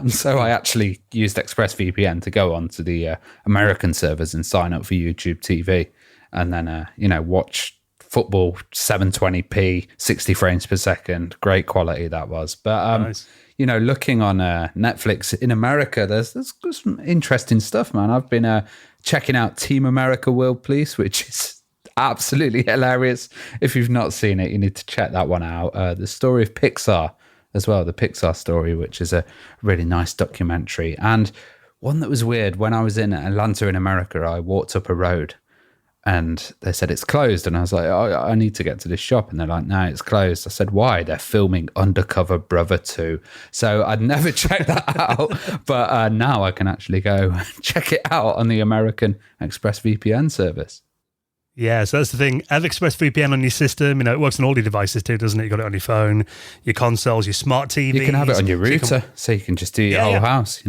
So I actually used ExpressVPN to go onto the American servers and sign up for YouTube TV, and then watch football 720p, 60 frames per second. Great quality that was. But, Nice. Looking on Netflix in America, there's some interesting stuff, man. I've been checking out Team America World Police, which is absolutely hilarious. If you've not seen it, you need to check that one out. The story of Pixar as well, the Pixar story, which is a really nice documentary. And one that was weird, when I was in Atlanta in America, I walked up a road and they said it's closed. And I was like, oh, I need to get to this shop. And they're like, no, it's closed. I said, why? They're filming Undercover Brother 2. So I'd never checked that out. But now I can actually go and check it out on the American ExpressVPN service. Yeah, so that's the thing. Have ExpressVPN on your system. It works on all your devices too, doesn't it? You got it on your phone, your consoles, your smart TV. You can have it on your router, so you can just do your whole house,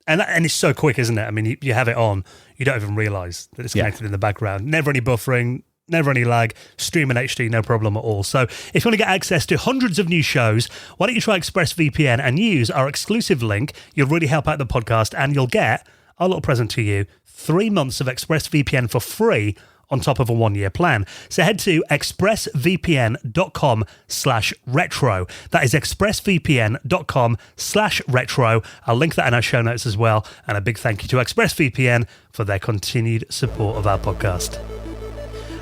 And it's so quick, isn't it? I mean, you have it on, you don't even realize that it's connected in the background. Never any buffering, never any lag, stream in HD, no problem at all. So if you want to get access to hundreds of new shows, why don't you try ExpressVPN and use our exclusive link? You'll really help out the podcast, and you'll get our little present to you, 3 months of ExpressVPN for free on top of a 1-year plan. So head to expressvpn.com/retro. That is expressvpn.com/retro. I'll link that in our show notes as well. And a big thank you to ExpressVPN for their continued support of our podcast.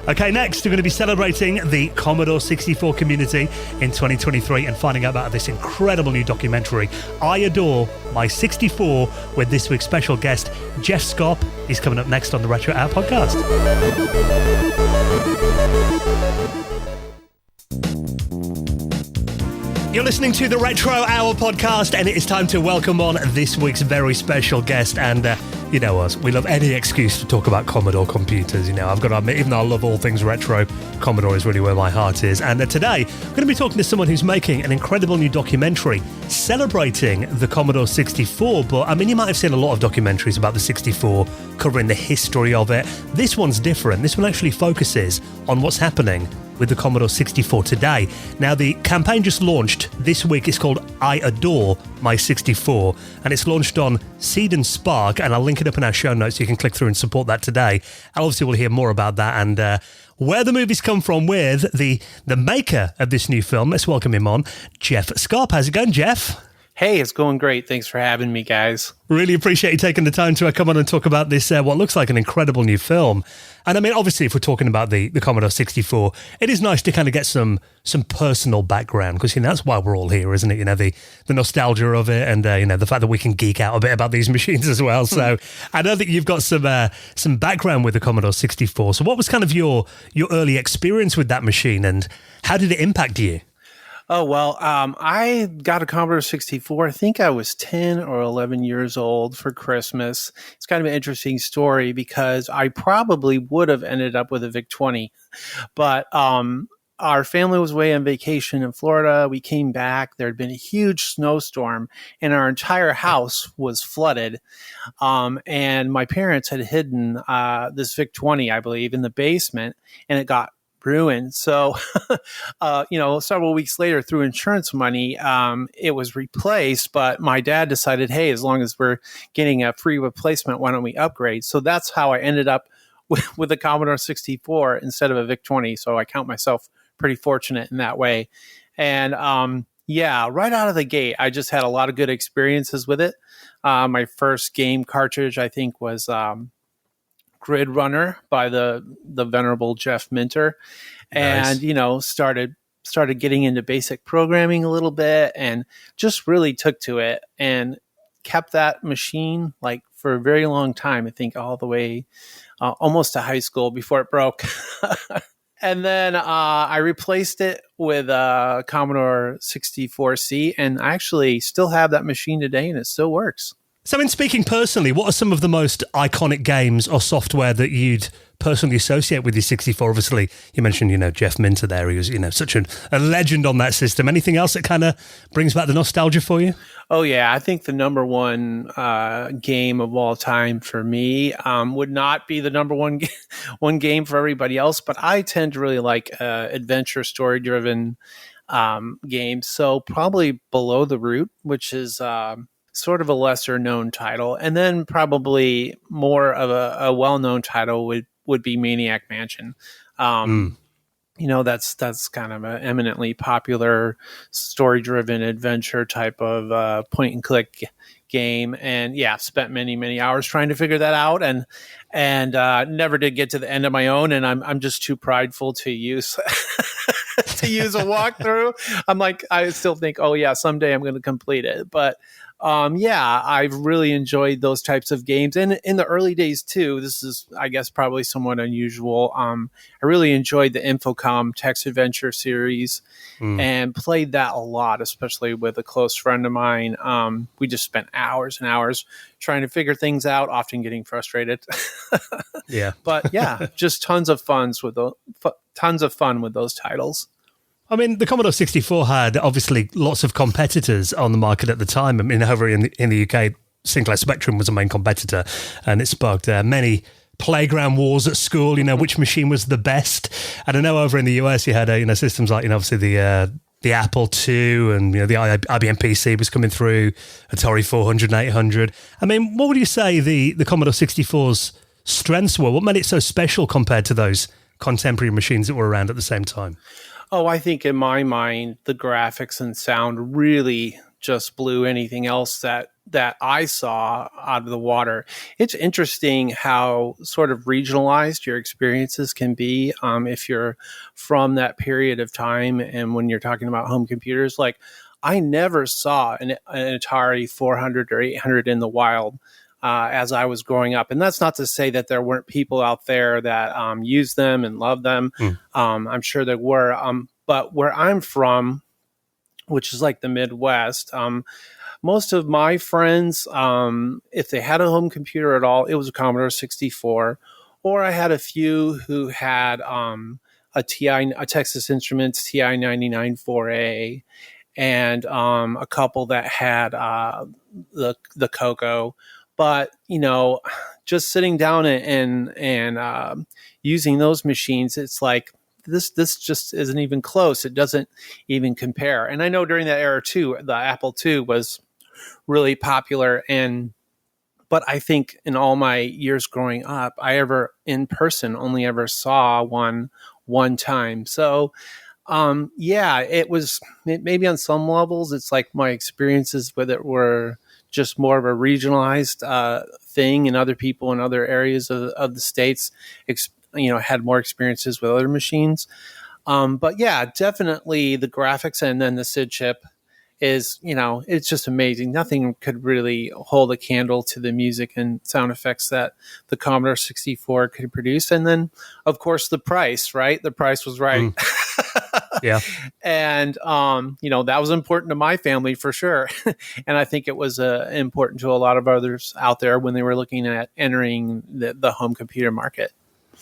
Okay, next, we're going to be celebrating the Commodore 64 community in 2023 and finding out about this incredible new documentary, I Adore My 64, with this week's special guest, Jeff Schaap. He's coming up next on the Retro Hour podcast. You're listening to the Retro Hour podcast, and it is time to welcome on this week's very special guest. And you know us, we love any excuse to talk about Commodore computers. I've got to admit, even though I love all things retro, Commodore is really where my heart is. And today, I'm going to be talking to someone who's making an incredible new documentary celebrating the Commodore 64. But I mean, you might have seen a lot of documentaries about the 64, covering the history of it. This one's different. This one actually focuses on what's happening with the Commodore 64 today. Now, the campaign just launched this week. It's called I Adore My 64, and it's launched on Seed and Spark, and I'll link it up in our show notes so you can click through and support that today. And obviously, we'll hear more about that and where the movies come from with the maker of this new film. Let's welcome him on, Jeff Schaap. How's it going, Jeff? Hey, it's going great. Thanks for having me, guys. Really appreciate you taking the time to come on and talk about this, what looks like an incredible new film. And I mean, obviously, if we're talking about the Commodore 64, it is nice to kind of get some personal background, because, that's why we're all here, isn't it? The nostalgia of it, and, the fact that we can geek out a bit about these machines as well. So I know that you've got some background with the Commodore 64. So what was kind of your early experience with that machine, and how did it impact you? Oh, well, I got a Commodore 64. I think I was 10 or 11 years old for Christmas. It's kind of an interesting story because I probably would have ended up with a VIC-20. But our family was away on vacation in Florida. We came back. There had been a huge snowstorm, and our entire house was flooded. And my parents had hidden this VIC-20, I believe, in the basement, and it got ruined. So, several weeks later, through insurance money, it was replaced. But my dad decided, hey, as long as we're getting a free replacement, why don't we upgrade? So that's how I ended up with a Commodore 64 instead of a VIC-20. So I count myself pretty fortunate in that way. And right out of the gate, I just had a lot of good experiences with it. My first game cartridge, I think, was Grid Runner by the venerable Jeff Minter, and nice. started getting into basic programming a little bit, and just really took to it and kept that machine for a very long time. I think all the way almost to high school before it broke. And then I replaced it with a Commodore 64C, and I actually still have that machine today, and it still works. So, in speaking personally, what are some of the most iconic games or software that you'd personally associate with your 64? Obviously, you mentioned, Jeff Minter there. He was, such a legend on that system. Anything else that kind of brings back the nostalgia for you? Oh, yeah. I think the number one game of all time for me would not be the number one game for everybody else, but I tend to really like adventure story-driven games. So probably Below the Root, which is sort of a lesser known title, and then probably more of a well-known title would be Maniac Mansion. that's kind of an eminently popular story-driven adventure type of point-and-click game. And yeah, spent many hours trying to figure that out, and never did get to the end of my own. And I'm just too prideful to use to use a walkthrough. I'm like, I still think, oh yeah, someday I'm going to complete it. But yeah, I've really enjoyed those types of games. And in the early days too, this is, I guess, probably somewhat unusual. I really enjoyed the Infocom text adventure series and played that a lot, especially with a close friend of mine. We just spent hours and hours trying to figure things out, often getting frustrated. Yeah. But yeah, just tons of fun with those titles. I mean, the Commodore 64 had obviously lots of competitors on the market at the time. I mean, over in the UK, Sinclair Spectrum was a main competitor, and it sparked many playground wars at school. Which machine was the best? And I know over in the US, you had systems like obviously the Apple II, and the IBM PC was coming through, Atari 400 and 800. I mean, what would you say the Commodore 64's strengths were? What made it so special compared to those contemporary machines that were around at the same time? Oh, I think in my mind, the graphics and sound really just blew anything else that I saw out of the water. It's interesting how sort of regionalized your experiences can be if you're from that period of time. And when you're talking about home computers, like I never saw an Atari 400 or 800 in the wild as I was growing up. And that's not to say that there weren't people out there that used them and loved them. I'm sure there were. But where I'm from, which is like the Midwest, most of my friends, if they had a home computer at all, it was a Commodore 64. Or I had a few who had a Texas Instruments TI-99 4A, and a couple that had the Coco. But just sitting down and using those machines, it's like this just isn't even close. It doesn't even compare. And I know during that era too, the Apple II was really popular. But I think in all my years growing up, I only ever saw one time. So yeah, it was maybe on some levels, it's like my experiences with it were just more of a regionalized thing, and other people in other areas of the States, had more experiences with other machines. But yeah, definitely the graphics and then the SID chip is, it's just amazing. Nothing could really hold a candle to the music and sound effects that the Commodore 64 could produce. And then, of course, the price, right? The price was right. Yeah. And, that was important to my family for sure. And I think it was important to a lot of others out there when they were looking at entering the home computer market.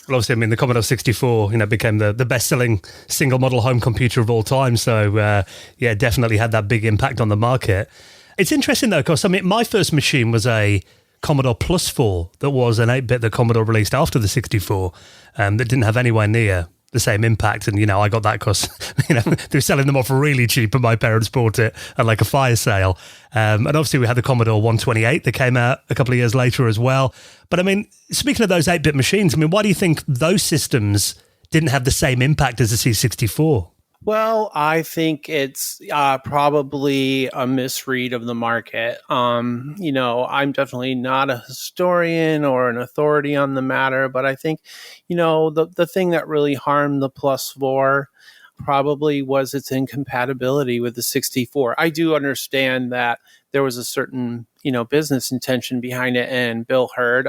Well, obviously, I mean, the Commodore 64, became the best-selling single-model home computer of all time. So, yeah, definitely had that big impact on the market. It's interesting, though, because, my first machine was a Commodore Plus 4 that was an 8-bit that Commodore released after the 64 that didn't have anywhere near the same impact. And, I got that because, they were selling them off really cheap and my parents bought it at like a fire sale. And obviously we had the Commodore 128 that came out a couple of years later as well. But speaking of those 8-bit machines, why do you think those systems didn't have the same impact as the C64? Well, I think it's probably a misread of the market. I'm definitely not a historian or an authority on the matter, but I think, the thing that really harmed the Plus 4 probably was its incompatibility with the 64. I do understand that there was a certain, business intention behind it, and Bill Hurd,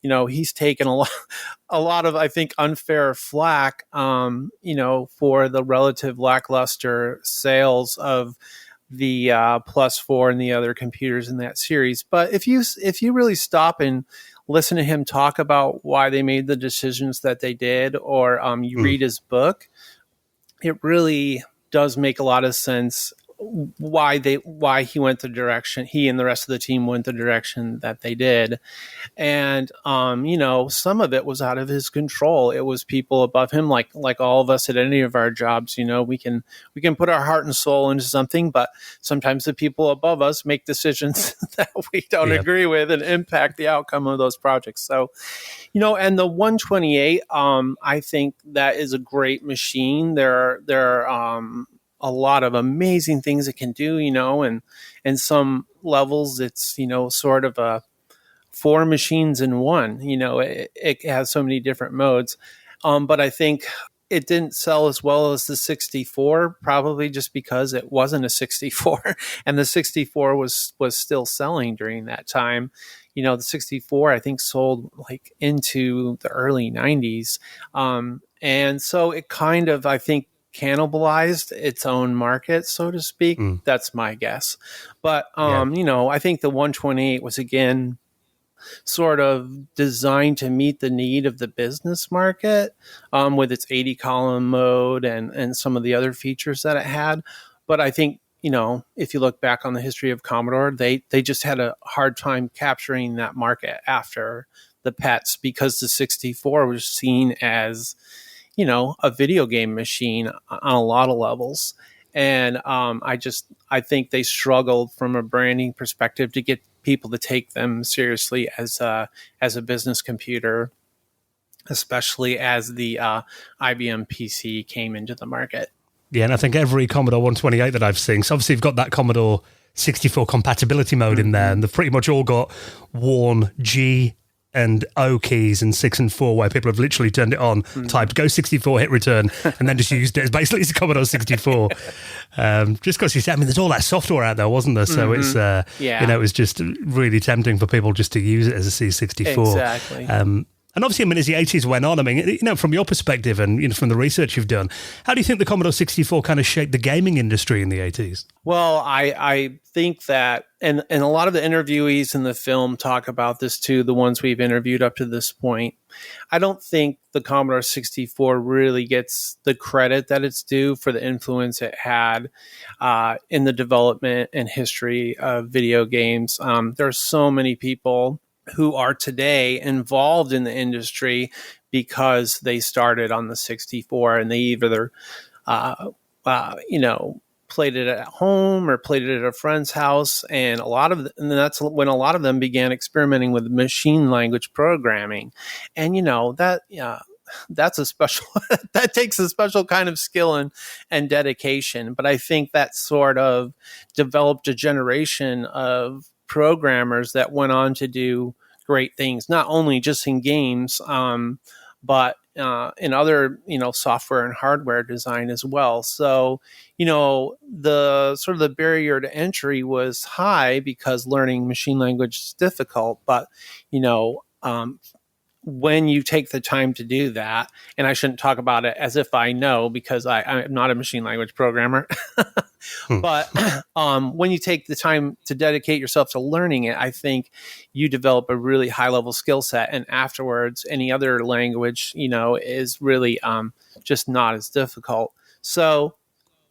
he's taken a lot of, I think, unfair flack, for the relative lackluster sales of the Plus 4 and the other computers in that series. But if you really stop and listen to him talk about why they made the decisions that they did, or you read his book, it really does make a lot of sense why he went the direction, he and the rest of the team went the direction that they did. And some of it was out of his control. It was people above him, like all of us at any of our jobs. We can put our heart and soul into something, but sometimes the people above us make decisions that we don't agree with and impact the outcome of those projects. So, and the 128, I think that is a great machine. There are a lot of amazing things it can do, and in some levels it's, sort of a 4 machines in one. It has so many different modes. But I think it didn't sell as well as the 64, probably just because it wasn't a 64 and the 64 was still selling during that time. The 64, I think, sold like into the early 90s. And so it kind of, I think, cannibalized its own market, so to speak. That's my guess. But, I think the 128 was, again, sort of designed to meet the need of the business market with its 80 column mode and some of the other features that it had. But I think, if you look back on the history of Commodore, they just had a hard time capturing that market after the PETs, because the 64 was seen as, a video game machine on a lot of levels. And I think they struggled from a branding perspective to get people to take them seriously as a business computer, especially as the IBM PC came into the market. Yeah, and I think every Commodore 128 that I've seen, so obviously you've got that Commodore 64 compatibility mode in there, and they've pretty much all got worn G and O keys and 6 and 4, where people have literally turned it on, typed go 64, hit return, and then just used it as basically it's a Commodore 64. Just because you said, there's all that software out there, wasn't there? So it's, it was just really tempting for people just to use it as a C64. Exactly. And obviously, as the 80s went on, from your perspective and from the research you've done, how do you think the Commodore 64 kind of shaped the gaming industry in the 80s? Well, I think that, and a lot of the interviewees in the film talk about this too, the ones we've interviewed up to this point. I don't think the Commodore 64 really gets the credit that it's due for the influence it had in the development and history of video games. There are so many people who are today involved in the industry because they started on the 64 and they either, played it at home or played it at a friend's house. And that's when a lot of them began experimenting with machine language programming. And, that's a special, that takes a special kind of skill and dedication. But I think that sort of developed a generation of programmers that went on to do great things, not only just in games, but in other, software and hardware design as well. So, the sort of the barrier to entry was high because learning machine language is difficult. But, when you take the time to do that, and I shouldn't talk about it as if I know, because I'm not a machine language programmer, but when you take the time to dedicate yourself to learning it, I think you develop a really high level skill set. And afterwards, any other language, is really just not as difficult. So,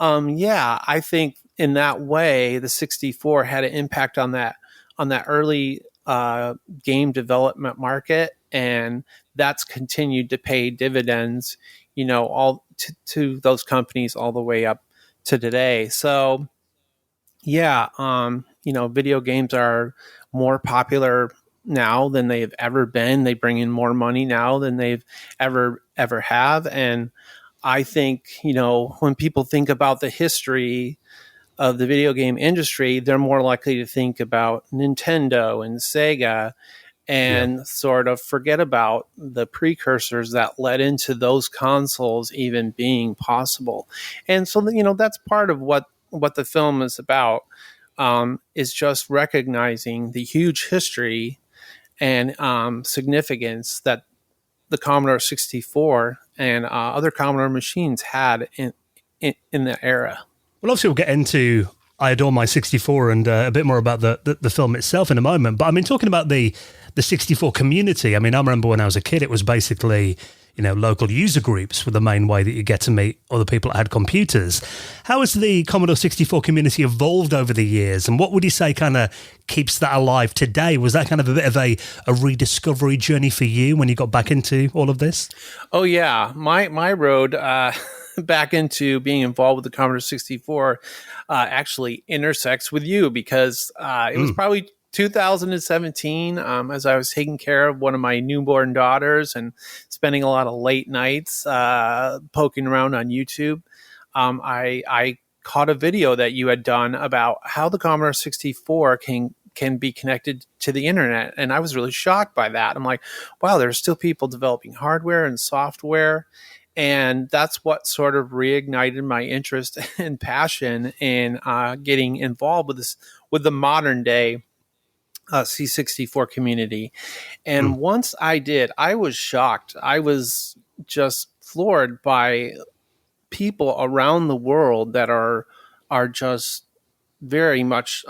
I think in that way, the 64 had an impact on that early game development market, and that's continued to pay dividends, all to those companies all the way up to today. So, video games are more popular now than they've ever been. They bring in more money now than they've ever have, and I think when people think about the history of the video game industry, they're more likely to think about Nintendo and Sega and sort of forget about the precursors that led into those consoles even being possible. And so, that's part of what the film is about, is just recognizing the huge history and significance that the Commodore 64 and other Commodore machines had in that era. Well, obviously, we'll get into I Adore My 64 and a bit more about the film itself in a moment. But talking about the 64 community, I remember when I was a kid, it was basically, local user groups were the main way that you get to meet other people that had computers. How has the Commodore 64 community evolved over the years? And what would you say kind of keeps that alive today? Was that kind of a bit of a rediscovery journey for you when you got back into all of this? Oh, yeah. My road back into being involved with the Commodore 64 actually intersects with you, because it was probably 2017, as I was taking care of one of my newborn daughters and spending a lot of late nights poking around on YouTube. I caught a video that you had done about how the Commodore 64 can be connected to the internet. And I was really shocked by that. I'm like, wow, there's still people developing hardware and software. And that's what sort of reignited my interest and passion in getting involved with the modern day C64 community. And once I did, I was shocked. I was just floored by people around the world that are just very much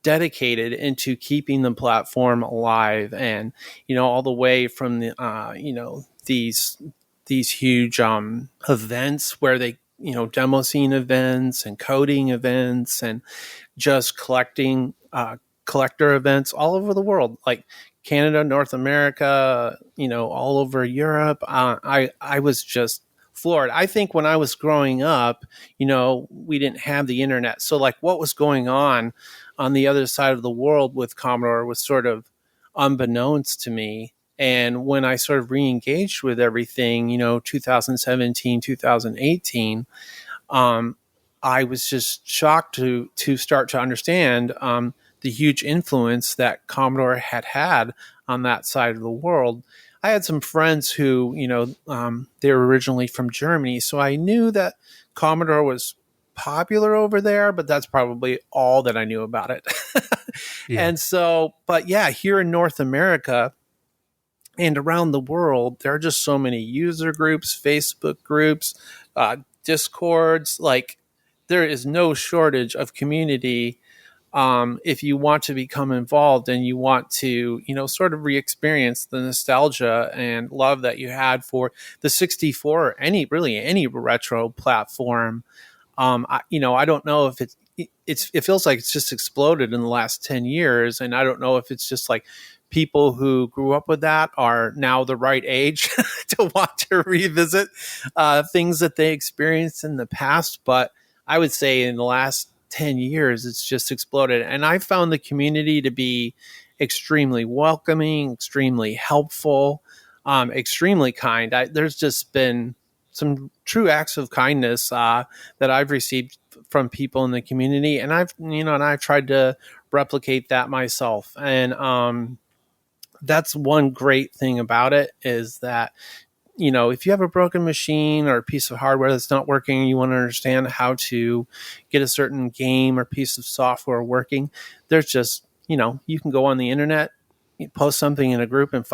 dedicated into keeping the platform alive. And, all the way from the, these huge events where they, demo scene events and coding events and just collector events all over the world, like Canada, North America, all over Europe. I was just floored. I think when I was growing up, we didn't have the internet. So like what was going on the other side of the world with Commodore was sort of unbeknownst to me. And when I sort of re-engaged with everything, 2017, 2018, I was just shocked to start to understand the huge influence that Commodore had on that side of the world. I had some friends who, they were originally from Germany, so I knew that Commodore was popular over there, but that's probably all that I knew about it. Yeah. And so, but yeah, here in North America and around the world, there are just so many user groups, Facebook groups, Discords. Like, there is no shortage of community if you want to become involved and you want to, sort of re-experience the nostalgia and love that you had for the 64 or any retro platform. I don't know if it feels like it's just exploded in the last 10 years. And I don't know if it's just like people who grew up with that are now the right age to want to revisit things that they experienced in the past. But I would say in the last 10 years, it's just exploded. And I found the community to be extremely welcoming, extremely helpful, extremely kind. There's just been some true acts of kindness that I've received from people in the community. And I've tried to replicate that myself. And that's one great thing about it, is that, if you have a broken machine or a piece of hardware that's not working and you want to understand how to get a certain game or piece of software working, there's just, you can go on the internet, you post something in a group, and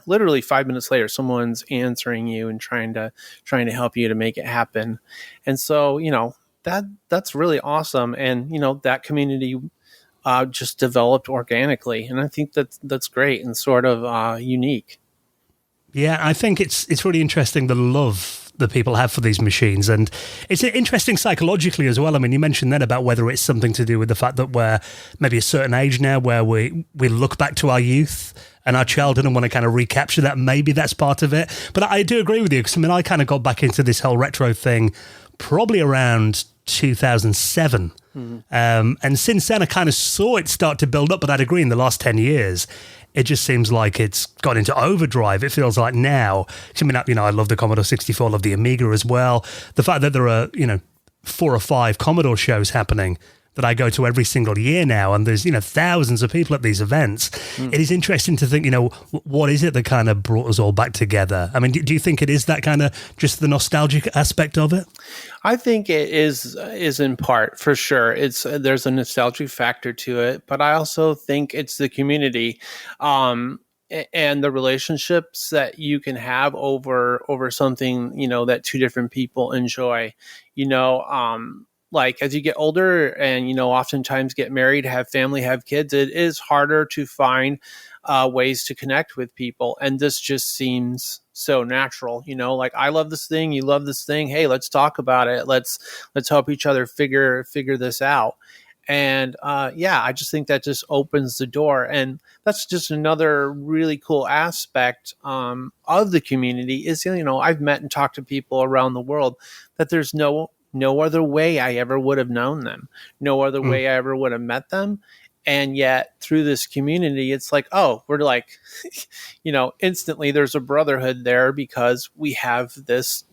literally 5 minutes later, someone's answering you and trying to help you to make it happen. And so, that's really awesome. And, that community just developed organically. And I think that's great and sort of unique. Yeah, I think it's really interesting, the love that people have for these machines. And it's interesting psychologically as well. I mean, you mentioned then about whether it's something to do with the fact that we're maybe a certain age now where we look back to our youth and our childhood and want to kind of recapture that. Maybe that's part of it. But I do agree with you, because I kind of got back into this whole retro thing probably around 2007. And since then, I kind of saw it start to build up. But I'd agree, in the last 10 years, it just seems like it's got into overdrive. It feels like now, I love the Commodore 64, I love the Amiga as well. The fact that there are, 4 or 5 Commodore shows happening that I go to every single year now, and there's, thousands of people at these events. It is interesting to think, what is it that kind of brought us all back together? I mean, do you think it is that kind of just the nostalgic aspect of it? I think it is in part, for sure. There's a nostalgic factor to it, but I also think it's the community and the relationships that you can have over something, that two different people enjoy. Like as you get older and, oftentimes get married, have family, have kids, it is harder to find ways to connect with people. And this just seems so natural. Like, I love this thing, you love this thing. Hey, let's talk about it. Let's help each other figure this out. And I just think that just opens the door. And that's just another really cool aspect of the community is, I've met and talked to people around the world that there's no other way I ever would have known them. No other way I ever would have met them. And yet through this community, it's like, oh, we're like, instantly there's a brotherhood there because we have this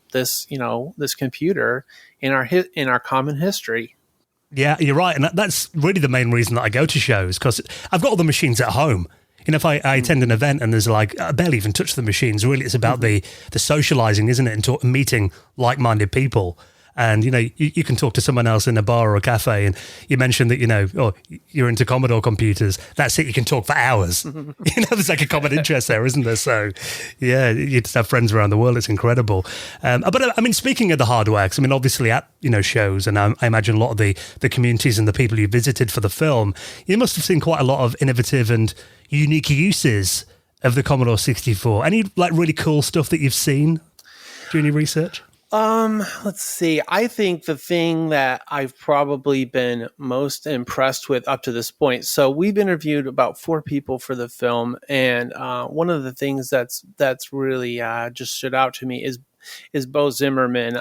computer in our common history. Yeah, you're right. And that's really the main reason that I go to shows, because I've got all the machines at home. If I attend an event and there's I barely even touch the machines, really it's about the socializing, isn't it? And meeting like-minded people. And, you can talk to someone else in a bar or a cafe, and you mentioned that, you're into Commodore computers. That's it. You can talk for hours. There's like a common interest there, isn't there? So, yeah, you just have friends around the world. It's incredible. But, I mean, speaking of the hardware, because, I mean, obviously at, shows, and I imagine a lot of the communities and the people you visited for the film, you must have seen quite a lot of innovative and unique uses of the Commodore 64. Any, really cool stuff that you've seen during your research? Let's see. I think the thing that I've probably been most impressed with up to this point. So we've interviewed about 4 people for the film, and one of the things that's really just stood out to me is Bo Zimmerman.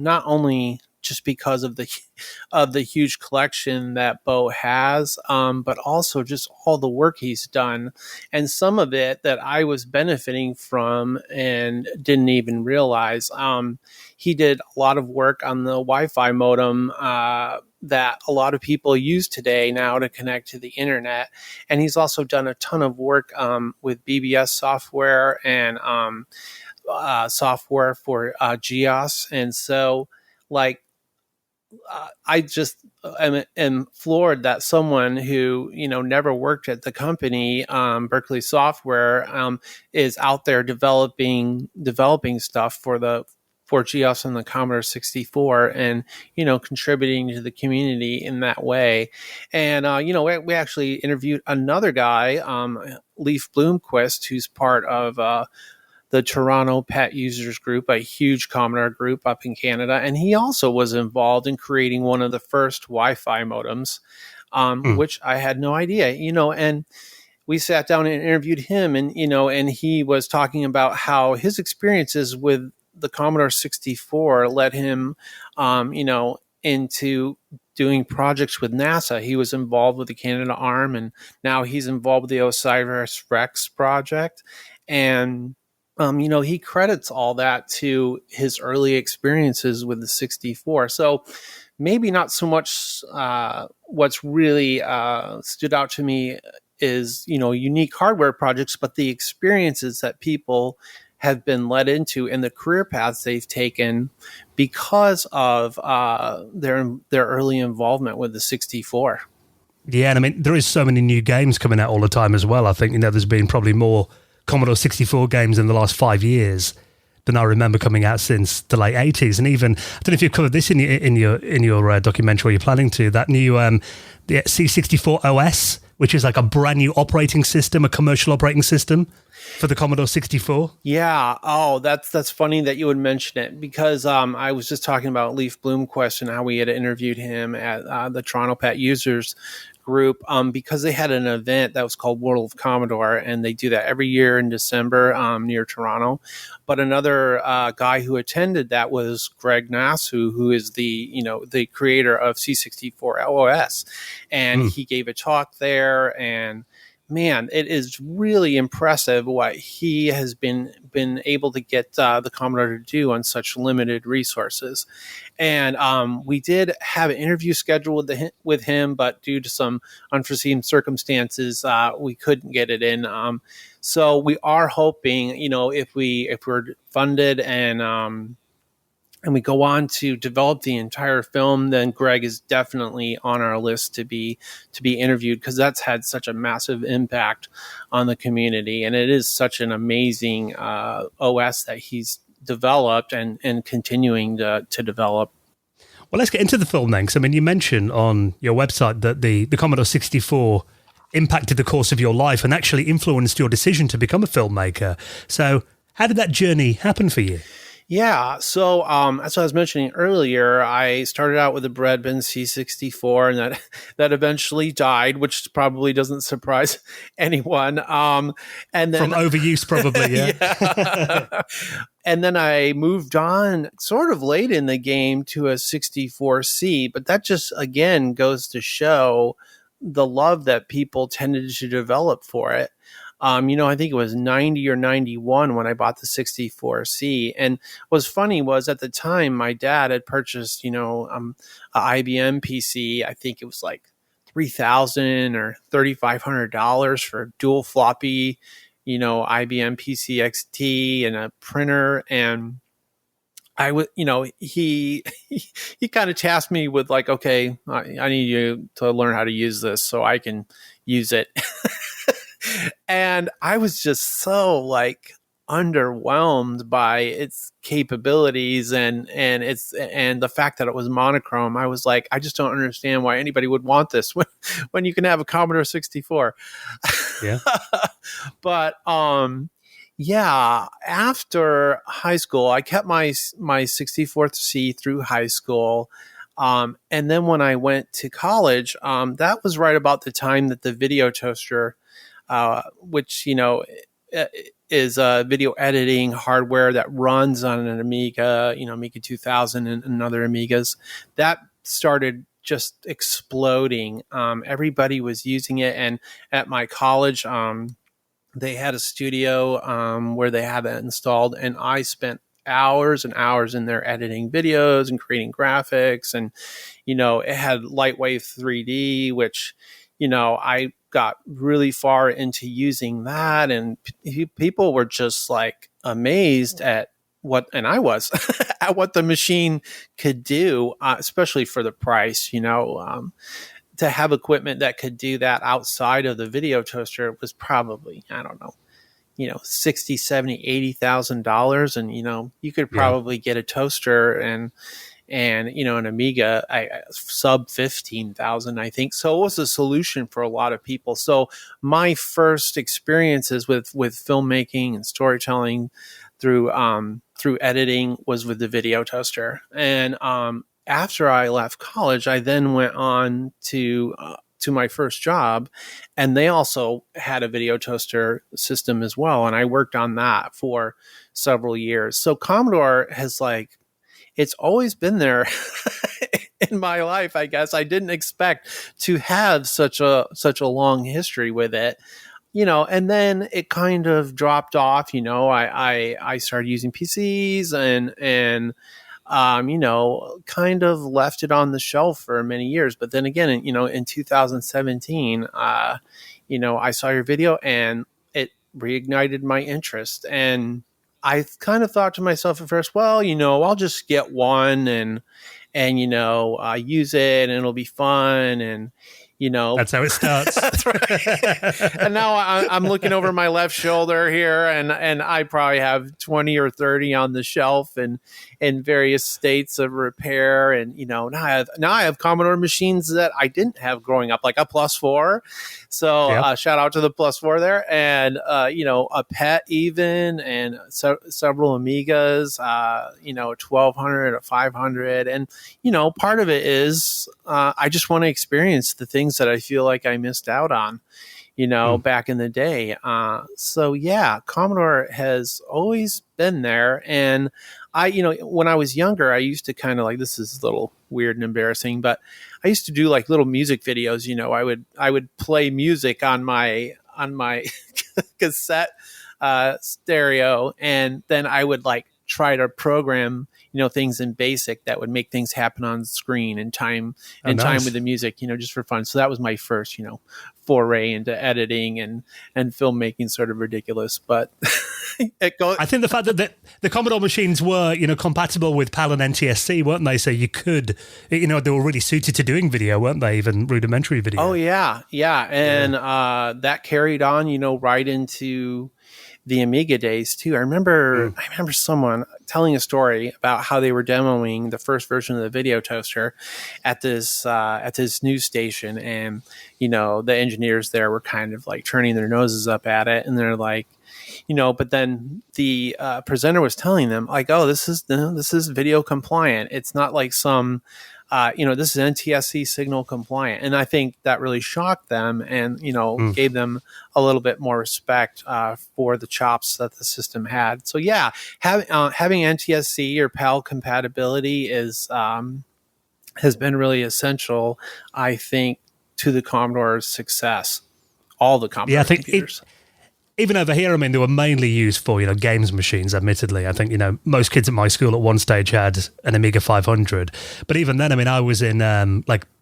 Not only just because of the huge collection that Bo has, but also just all the work he's done, and some of it that I was benefiting from and didn't even realize. He did a lot of work on the Wi-Fi modem that a lot of people use today now to connect to the internet, and he's also done a ton of work with BBS software and software for GEOS, and so I just am floored that someone who, never worked at the company, Berkeley Software, is out there developing stuff for GEOS and the Commodore 64 and, contributing to the community in that way. And, we actually interviewed another guy, Leif Bloomquist, who's part of the Toronto Pet Users Group, a huge Commodore group up in Canada. And he also was involved in creating one of the first Wi-Fi modems, which I had no idea, and we sat down and interviewed him, and, and he was talking about how his experiences with the Commodore 64 led him, into doing projects with NASA. He was involved with the Canada Arm, and now he's involved with the OSIRIS-REx project. And he credits all that to his early experiences with the 64. So maybe not so much what's really stood out to me is, unique hardware projects, but the experiences that people have been led into and the career paths they've taken because of their early involvement with the 64. Yeah, and I mean, there is so many new games coming out all the time as well. I think, there's been probably more Commodore 64 games in the last 5 years than I remember coming out since the late 80s. And even, I don't know if you've covered this in your documentary, you're planning to, that new the C64 OS, which is like a brand new operating system, a commercial operating system for the Commodore 64. Yeah. Oh, that's funny that you would mention it, because I was just talking about Leif Bloomquist and how we had interviewed him at the Toronto Pet Users Group, because they had an event that was called World of Commodore, and they do that every year in December near Toronto. But another guy who attended that was Greg Nasu, who is the creator of C64 OS, and he gave a talk there, and man, it is really impressive what he has been able to get the Commodore to do on such limited resources. And we did have an interview scheduled with him, but due to some unforeseen circumstances, we couldn't get it in. So we are hoping, if we're funded and we go on to develop the entire film, then Greg is definitely on our list to be interviewed, because that's had such a massive impact on the community, and it is such an amazing OS that he's developed and continuing to develop. Well, let's get into the film then, because I mean, you mentioned on your website that the Commodore 64 impacted the course of your life and actually influenced your decision to become a filmmaker. So How did that journey happen for you? Yeah. So, as I was mentioning earlier, I started out with a Breadbin C64, and that eventually died, which probably doesn't surprise anyone. And then From overuse, probably, yeah. yeah. And then I moved on sort of late in the game to a 64C, but that just, again, goes to show the love that people tended to develop for it. I think it was 90 or 91 when I bought the 64C. And what's funny was at the time, my dad had purchased, an IBM PC. I think it was like $3,000 or $3,500 for a dual floppy, IBM PC XT and a printer. And I would, he kind of tasked me with like, okay, I need you to learn how to use this so I can use it. And I was just so like underwhelmed by its capabilities and the fact that it was monochrome. I was like, I just don't understand why anybody would want this when you can have a Commodore 64. Yeah. But yeah, after high school, I kept my 64C through high school. And then when I went to college, that was right about the time that the video toaster, which, is a video editing hardware that runs on an Amiga, Amiga 2000 and other Amigas, that started just exploding. Everybody was using it. And at my college, they had a studio where they had it installed, and I spent hours and hours in there editing videos and creating graphics. And, it had Lightwave 3D, which, I got really far into using that, and people were just like amazed at and I was at what the machine could do, especially for the price, to have equipment that could do that outside of the video toaster was probably, I don't know, $60,000, $70,000, $80,000. And, you could probably get a toaster and an Amiga, sub 15,000, I think. So it was a solution for a lot of people. So my first experiences with filmmaking and storytelling through editing was with the video toaster. And after I left college, I then went on to my first job, and they also had a video toaster system as well. And I worked on that for several years. So Commodore has it's always been there in my life, I guess. I didn't expect to have such a long history with it, and then it kind of dropped off. I started using PCs and kind of left it on the shelf for many years. But then again, in 2017, I saw your video and it reignited my interest. And I kind of thought to myself at first, well, I'll just get one and use it and it'll be fun. And, that's how it starts. That's right. And now I'm looking over my left shoulder here, and I probably have 20 or 30 on the shelf and in various states of repair. And, now I have Commodore machines that I didn't have growing up, like a Plus4. So shout out to the Plus4 there. And, a PET even, and several Amigas, 1200, a 500. And, part of it is I just want to experience the things that I feel like I missed out on, back in the day. So yeah, Commodore has always been there. And I, when I was younger, I used to kind of this is a little weird and embarrassing, but I used to do little music videos. I would play music on my cassette stereo, and then I would try to program things in BASIC that would make things happen on screen in time time with the music, just for fun. So that was my first, foray into editing and filmmaking. Sort of ridiculous, but I think the fact that the Commodore machines were, compatible with PAL and NTSC, weren't they? So you could, they were really suited to doing video, weren't they? Even rudimentary video. Oh yeah. And that carried on, right into the Amiga days too. I remember someone telling a story about how they were demoing the first version of the video toaster at this news station, and the engineers there were kind of like turning their noses up at it, and they're like, but then the presenter was telling them like, oh, this is video compliant. It's not like some this is NTSC signal compliant. And I think that really shocked them and, gave them a little bit more respect for the chops that the system had. So, yeah, having NTSC or PAL compatibility has been really essential, I think, to the Commodore's success. All the Commodore computers. Even over here, I mean, they were mainly used for, games machines, admittedly. I think, most kids at my school at one stage had an Amiga 500. But even then, I mean, I was in,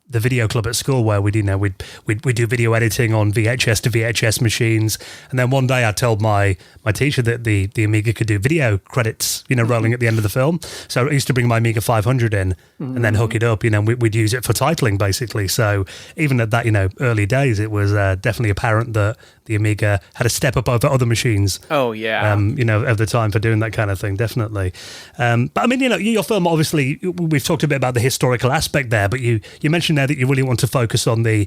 the video club at school where we'd do video editing on VHS to VHS machines. And then one day I told my teacher that the Amiga could do video credits, rolling at the end of the film. So I used to bring my Amiga 500 in and then hook it up, we'd use it for titling basically. So even at that, early days, it was definitely apparent that the Amiga had a step up over other machines. Oh, yeah. Of the time for doing that kind of thing, definitely. But I mean, your film, obviously, we've talked a bit about the historical aspect there, but you mentioned there that you really want to focus on the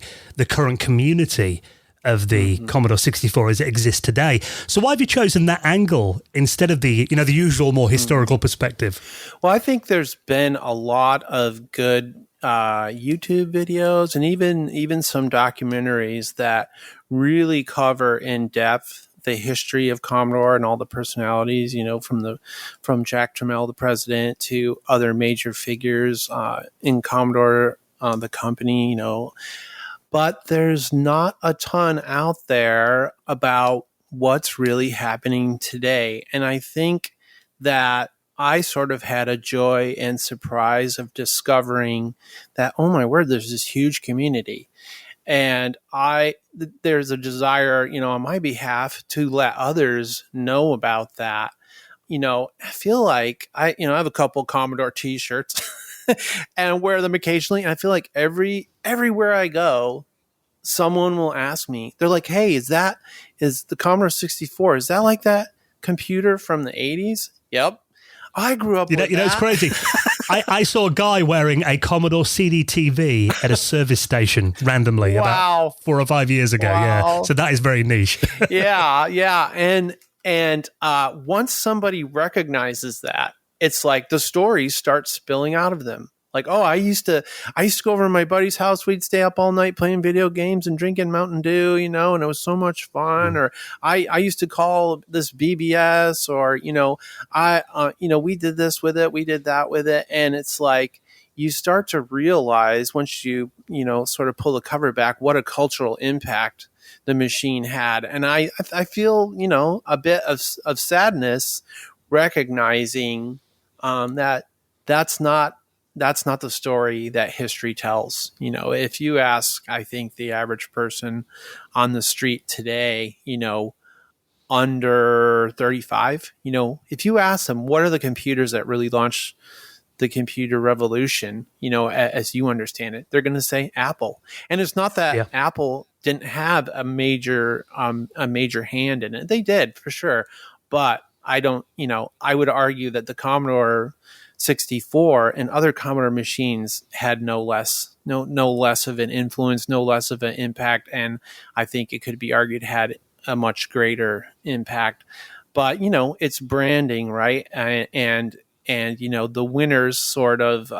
current community of the Commodore 64 as it exists today. So why have you chosen that angle instead of the usual more historical perspective? Well, I think there's been a lot of good YouTube videos and even some documentaries that really cover in depth the history of Commodore and all the personalities, from Jack Tramiel, the president, to other major figures in Commodore, the company, But there's not a ton out there about what's really happening today. And I think that I sort of had a joy and surprise of discovering that, oh my word, there's this huge community. And there's a desire, on my behalf to let others know about that. I feel like I have a couple Commodore t-shirts and wear them occasionally. And I feel like everywhere I go, someone will ask me, they're like, hey, is the Commodore 64, is that like that computer from the 80s? Yep. I grew up with that. It's crazy. I saw a guy wearing a Commodore CD-TV at a service station randomly about 4 or 5 years ago. Wow. Yeah. So that is very niche. Yeah. And once somebody recognizes that, it's like the stories start spilling out of them. Like, oh, I used to go over to my buddy's house. We'd stay up all night playing video games and drinking Mountain Dew, and it was so much fun. Or I used to call this BBS, or, we did this with it. We did that with it. And it's like, you start to realize once you, sort of pull the cover back, what a cultural impact the machine had. And I feel, a bit of sadness recognizing that that's not the story that history tells. If you ask, I think, the average person on the street today, under 35, if you ask them, what are the computers that really launched the computer revolution, as you understand it, they're going to say Apple. And it's not that Apple didn't have a major hand in it. They did, for sure. But I would argue that the Commodore 64 and other Commodore machines had no less of an influence, no less of an impact, and I think it could be argued had a much greater impact. But it's branding, right? And the winners sort of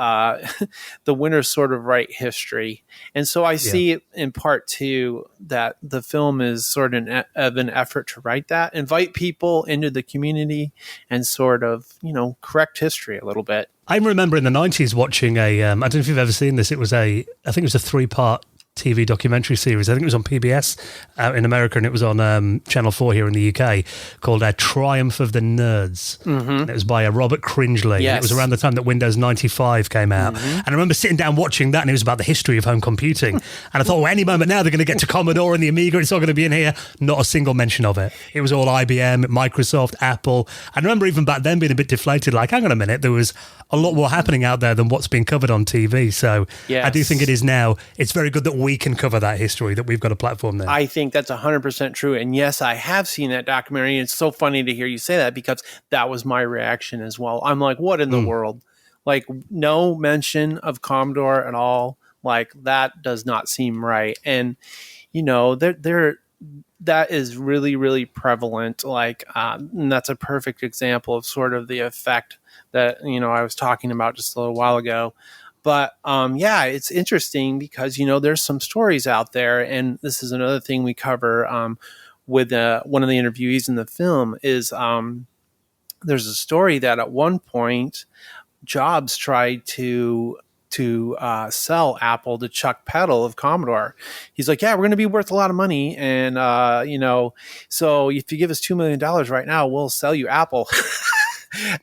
write history, and so I see it in part too that the film is sort of an effort to write that, invite people into the community, and sort of correct history a little bit. I remember in the 90s watching I don't know if you've ever seen this. I think it was a 3-part TV documentary series. I think it was on PBS out in America, and it was on Channel 4 here in the UK, called Triumph of the Nerds. And it was by Robert Cringely. Yes. And it was around the time that Windows 95 came out. And I remember sitting down watching that, and it was about the history of home computing. And I thought, well, any moment now they're going to get to Commodore and the Amiga. It's all going to be in here. Not a single mention of it. It was all IBM, Microsoft, Apple. I remember even back then being a bit deflated, like, hang on a minute, there was a lot more happening out there than what's being covered on TV. So I do think it is now. It's very good that we can cover that history, that we've got a platform there. I think that's 100% true. And yes, I have seen that documentary. It's so funny to hear you say that because that was my reaction as well. I'm like, what in the world? Like, no mention of Commodore at all. Like, that does not seem right. And, you know, that is really, really prevalent. Like, and that's a perfect example of sort of the effect that, you know, I was talking about just a little while ago. But yeah, it's interesting because, you know, there's some stories out there. And this is another thing we cover with one of the interviewees in the film is there's a story that at one point Jobs tried to sell Apple to Chuck Peddle of Commodore. He's like, yeah, we're going to be worth a lot of money. And, you know, so if you give us $2 million right now, we'll sell you Apple.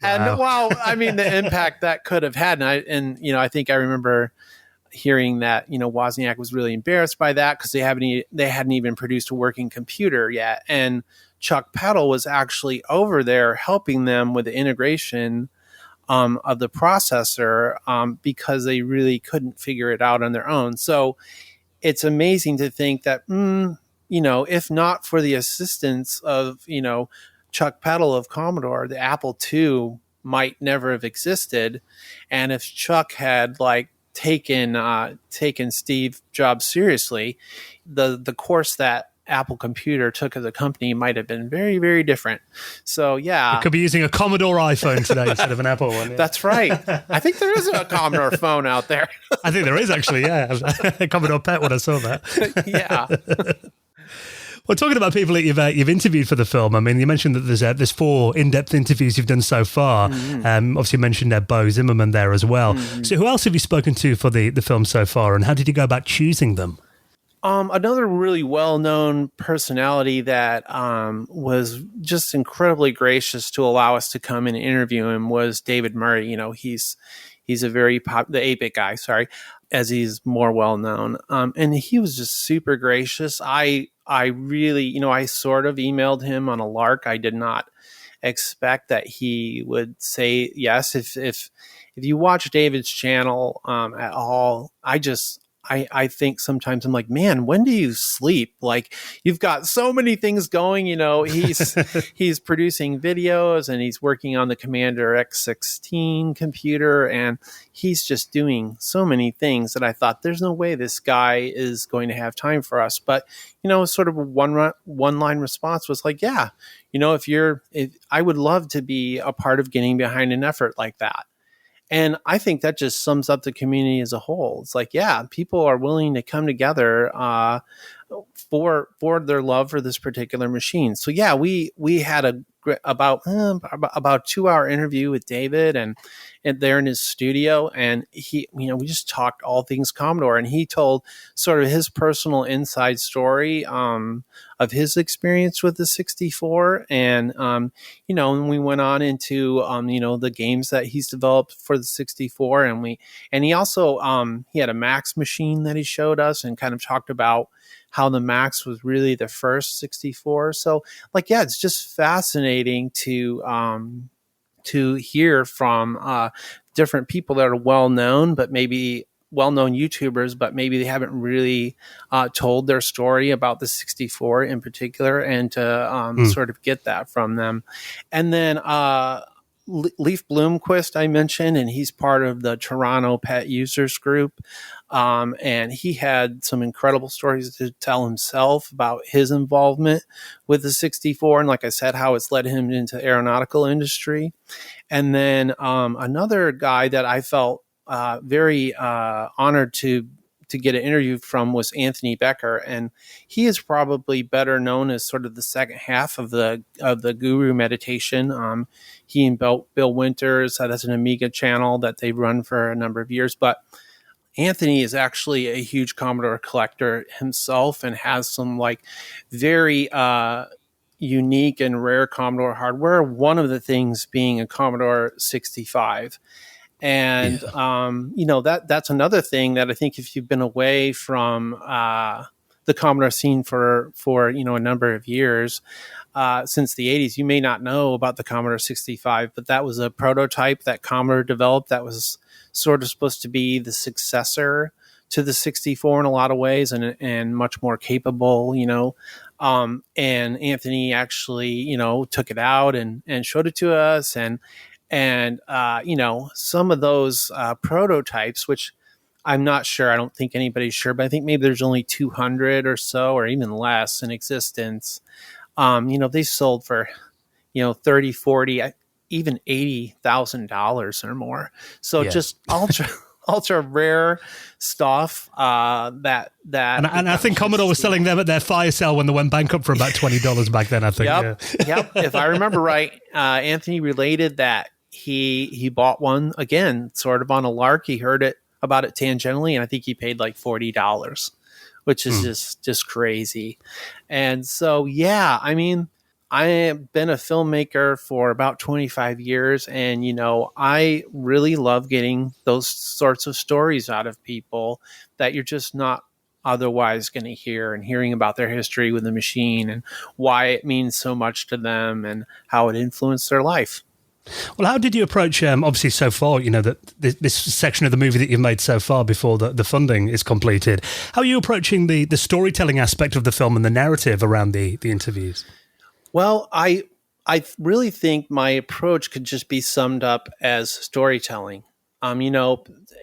And wow, I mean, the impact that could have had. And you know, I think I remember hearing that, you know, Wozniak was really embarrassed by that because they hadn't even produced a working computer yet. And Chuck Peddle was actually over there helping them with the integration of the processor because they really couldn't figure it out on their own. So it's amazing to think that, you know, if not for the assistance of, you know, Chuck Peddle of Commodore, the Apple II might never have existed. And if Chuck had like taken Steve Jobs seriously, the course that Apple Computer took as a company might have been very, very different. So yeah, it could be using a Commodore iPhone today instead of an Apple one. Yeah. That's right. I think there is a Commodore phone out there. I think there is actually. Yeah, Commodore Pet when I saw that. Yeah. Well, talking about people that you've interviewed for the film, I mean, you mentioned that there's 4 in-depth interviews you've done so far. Obviously, you mentioned Bo Zimmerman there as well. So, who else have you spoken to for the film so far, and how did you go about choosing them? Another really well-known personality that was just incredibly gracious to allow us to come and interview him was David Murray. You know, he's a very the 8-bit guy, sorry, as he's more well-known. And he was just super gracious. I really, you know, I sort of emailed him on a lark. I did not expect that he would say yes. If you watch David's channel at all, I think sometimes I'm like, man, when do you sleep? Like, you've got so many things going, you know, he's producing videos and he's working on the Commander X16 computer and he's just doing so many things that I thought there's no way this guy is going to have time for us. But, you know, sort of a one line response was like, yeah, you know, if I would love to be a part of getting behind an effort like that. And I think that just sums up the community as a whole. It's like, yeah, people are willing to come together for their love for this particular machine. So yeah, we had about 2-hour interview with David and there in his studio, and he, you know, we just talked all things Commodore, and he told sort of his personal inside story of his experience with the 64, and you know, and we went on into you know, the games that he's developed for the 64, and he also he had a Max machine that he showed us and kind of talked about how the Max was really the first 64. So like, yeah, it's just fascinating to hear from different people that are well-known, but maybe well-known YouTubers, but maybe they haven't really told their story about the 64 in particular, and to sort of get that from them. And then Leif Bloomquist I mentioned, and he's part of the Toronto Pet Users Group. And he had some incredible stories to tell himself about his involvement with the 64. And like I said, how it's led him into the aeronautical industry. And then another guy that I felt very honored to get an interview from was Anthony Becker, and he is probably better known as sort of the second half of the Guru meditation. He and Bill Winters, that's an Amiga channel that they run for a number of years, but Anthony is actually a huge Commodore collector himself and has some like very unique and rare Commodore hardware. One of the things being a Commodore 65. And, you know, that's another thing that I think if you've been away from the Commodore scene for, you know, a number of years, since the 80s, you may not know about the Commodore 65, but that was a prototype that Commodore developed that was sort of supposed to be the successor the 64 in a lot of ways, and much more capable, and Anthony actually, took it out and showed it to us. And some of those prototypes, which I'm not sure, I don't think anybody's sure, but I think maybe there's only 200 or so, or even less in existence. They sold for, 30, 40, even $80,000 or more. So just ultra rare stuff that and I think Commodore was selling them at their fire sale when they went bankrupt for about $20 back then, I think. Yep. If I remember right, Anthony related that he bought one, again, sort of on a lark. He heard about it tangentially, and I think he paid like $40, which is just crazy. And so, I mean, I have been a filmmaker for about 25 years, and, I really love getting those sorts of stories out of people that you're just not otherwise going to hear, and hearing about their history with the machine and why it means so much to them and how it influenced their life. Well, how did you approach, obviously so far, that this section of the movie that you've made so far before the funding is completed, how are you approaching the storytelling aspect of the film and the narrative around the interviews? Well, I really think my approach could just be summed up as storytelling, and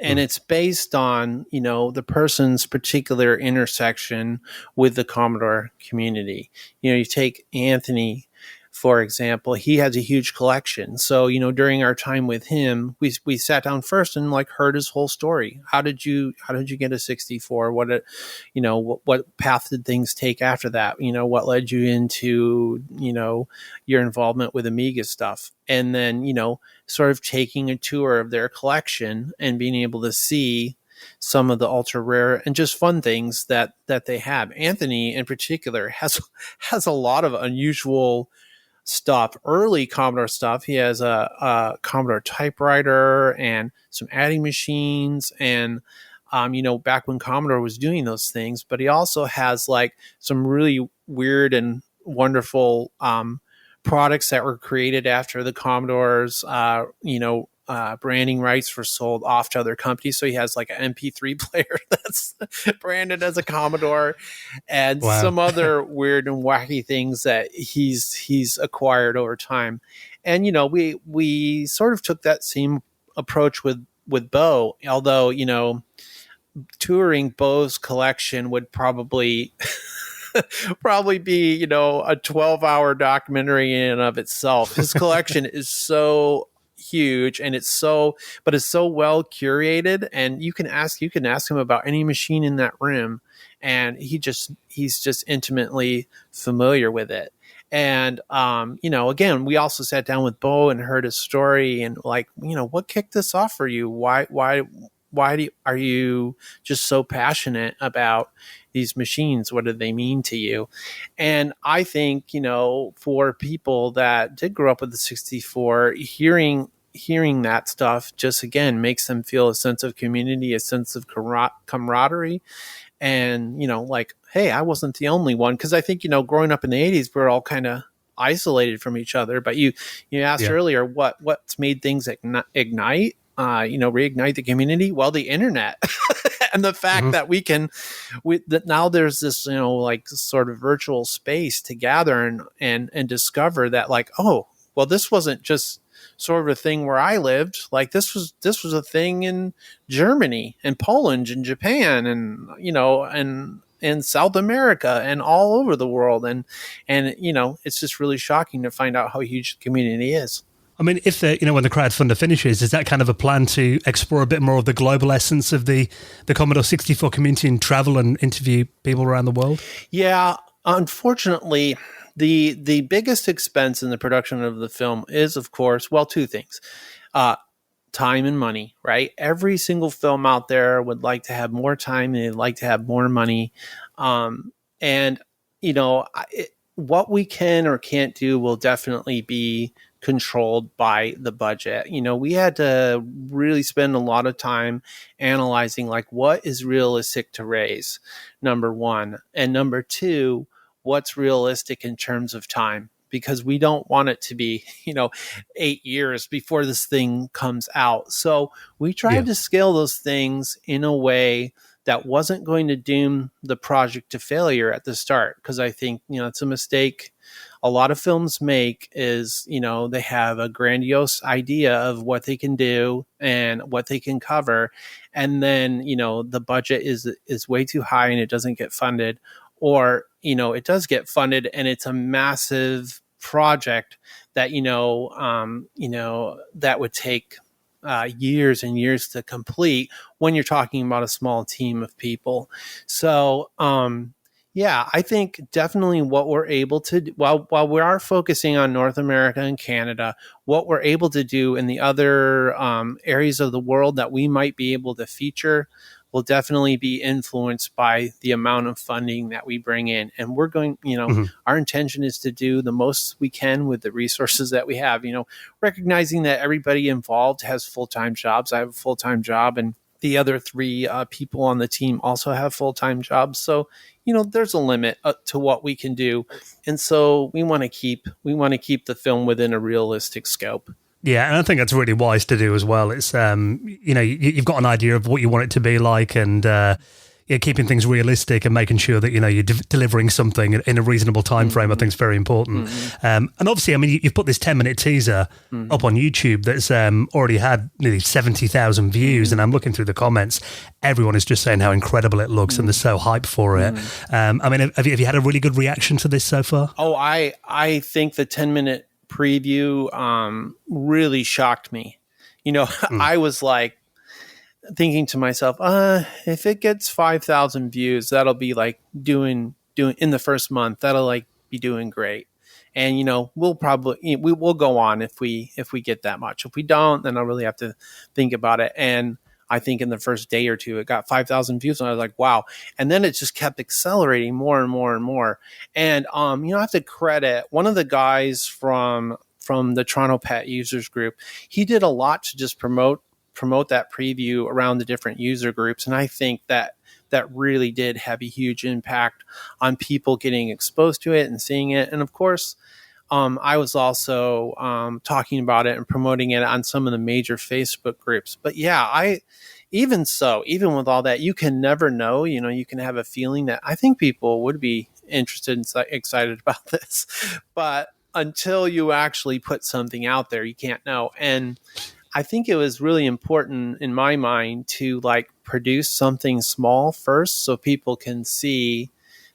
it's based on, the person's particular intersection with the Commodore community. You take Anthony, for example. He has a huge collection. So, during our time with him, we sat down first and heard his whole story. How did you get a 64? What path did things take after that? What led you into, your involvement with Amiga stuff? And then, sort of taking a tour of their collection and being able to see some of the ultra rare and just fun things that they have. Anthony in particular has a lot of unusual stuff, early Commodore stuff. He has a Commodore typewriter and some adding machines, and back when Commodore was doing those things. But he also has some really weird and wonderful products that were created after the Commodore's branding rights were sold off to other companies. So he has an MP3 player that's branded as a Commodore, and some other weird and wacky things that he's acquired over time. And, we sort of took that same approach with Bo, although, touring Bo's collection would probably be, a 12-hour documentary in and of itself. His collection is so huge, and it's so well curated, and you can ask him about any machine in that room, and he's just intimately familiar with it. And again, we also sat down with Bo and heard his story, and what kicked this off for you? Why are you just so passionate about these machines? What do they mean to you? And I think, for people that did grow up with the 64, hearing that stuff just, again, makes them feel a sense of community, a sense of camaraderie. And, hey, I wasn't the only one. Because I think, growing up in the 80s, we're all kind of isolated from each other. But you asked earlier, what's made things ignite? Reignite the community? Well, the internet. And the fact that that now there's this, sort of virtual space to gather and discover that, oh, well, this wasn't just sort of a thing where I lived. This was a thing in Germany and Poland and Japan and, and South America and all over the world. And it's just really shocking to find out how huge the community is. I mean, if when the crowdfunder finishes, is that kind of a plan to explore a bit more of the global essence of the Commodore 64 community and travel and interview people around the world? Yeah, unfortunately, the biggest expense in the production of the film is, of course, two things: time and money. Right? Every single film out there would like to have more time and they'd like to have more money, what we can or can't do will definitely be controlled by the budget. We had to really spend a lot of time analyzing what is realistic to raise, number one, and number two, what's realistic in terms of time, because we don't want it to be 8 years before this thing comes out. So we tried to scale those things in a way that wasn't going to doom the project to failure at the start. Because I think, it's a mistake a lot of films make is, they have a grandiose idea of what they can do and what they can cover. And then, the budget is way too high and it doesn't get funded, or, it does get funded and it's a massive project that, that would take years and years to complete when you're talking about a small team of people. So, yeah, I think definitely what we're able to do, while we are focusing on North America and Canada, what we're able to do in the other areas of the world that we might be able to feature will definitely be influenced by the amount of funding that we bring in. And we're going, our intention is to do the most we can with the resources that we have, recognizing that everybody involved has full-time jobs. I have a full-time job, and the other three people on the team also have full-time jobs. So, there's a limit to what we can do. And so we want to keep the film within a realistic scope. Yeah, and I think that's really wise to do as well. It's, you've got an idea of what you want it to be like, and keeping things realistic and making sure that, you're delivering something in a reasonable time frame, I think is very important. And obviously, you've put this 10-minute teaser up on YouTube that's already had nearly 70,000 views, and I'm looking through the comments. Everyone is just saying how incredible it looks and they're so hyped for it. Have you had a really good reaction to this so far? Oh, I think the 10-minute preview really shocked me. I was like thinking to myself, if it gets 5,000 views, that'll be like doing in the first month, that'll like be doing great. And we'll probably we'll go on if we get that much. If we don't, then I'll really have to think about it. And I think in the first day or two, it got 5,000 views, and I was like, wow. And then it just kept accelerating more and more and more. And I have to credit one of the guys from the Toronto Pet Users Group. He did a lot to just promote that preview around the different user groups, and I think that really did have a huge impact on people getting exposed to it and seeing it. And of course, I was also talking about it and promoting it on some of the major Facebook groups. But yeah, even with all that, you can never know. You can have a feeling that I think people would be interested and excited about this, but until you actually put something out there, you can't know. And I think it was really important in my mind to produce something small first, so people can see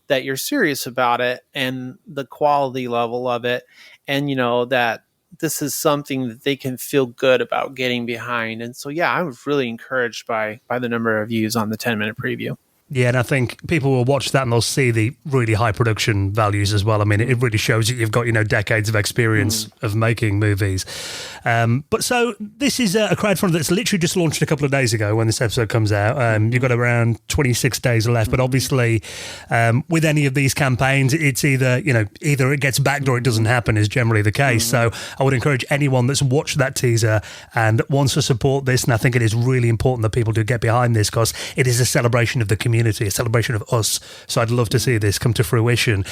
that you're serious about it and the quality level of it, and that this is something that they can feel good about getting behind. And so, yeah, I was really encouraged by the number of views on the 10-minute preview. Yeah, and I think people will watch that and they'll see the really high production values as well. It really shows that you've got, decades of experience of making movies. But so this is a crowdfund that's literally just launched a couple of days ago when this episode comes out. You've got around 26 days left, but obviously with any of these campaigns, it's either it gets backed or it doesn't happen is generally the case. So I would encourage anyone that's watched that teaser and wants to support this, and I think it is really important that people do get behind this because it is a celebration of the community, a celebration of us. So I'd love to see this come to fruition.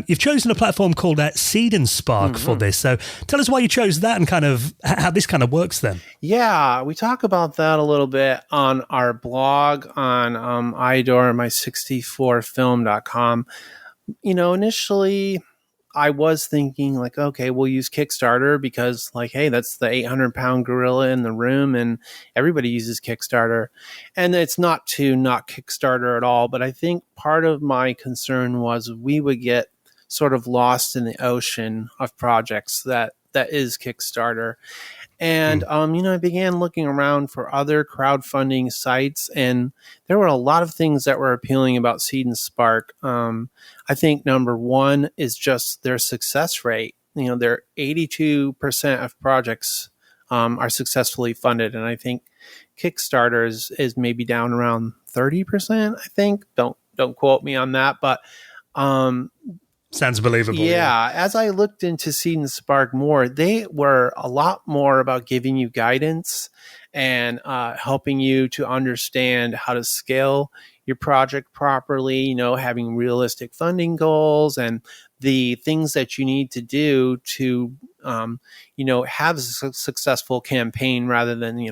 You've chosen a platform called Seed and Spark for this. So tell us why you chose that and kind of how this kind of works then. Yeah, we talk about that a little bit on our blog on idormy64film.com. Initially I was thinking okay, we'll use Kickstarter because hey, that's the 800-pound gorilla in the room and everybody uses Kickstarter. And it's not to knock Kickstarter at all, but I think part of my concern was we would get sort of lost in the ocean of projects that is Kickstarter. And, I began looking around for other crowdfunding sites, and there were a lot of things that were appealing about Seed and Spark. I think number one is just their success rate. Their 82% of projects are successfully funded. And I think Kickstarter is maybe down around 30%, I think. Don't quote me on that, but sounds believable. Yeah. As I looked into Seed and Spark more, they were a lot more about giving you guidance and helping you to understand how to scale your project properly, having realistic funding goals and the things that you need to do to, have a successful campaign rather than,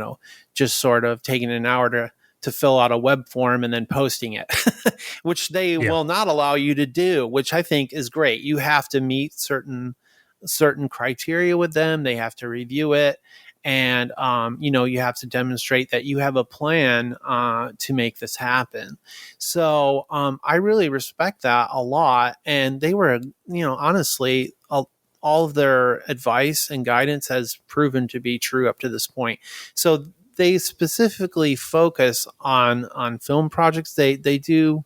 just sort of taking an hour to fill out a web form and then posting it, which they will not allow you to do, which I think is great. You have to meet certain criteria with them. They have to review it. And, you have to demonstrate that you have a plan to make this happen. So I really respect that a lot. And they were, honestly, all of their advice and guidance has proven to be true up to this point. So they specifically focus on film projects. They do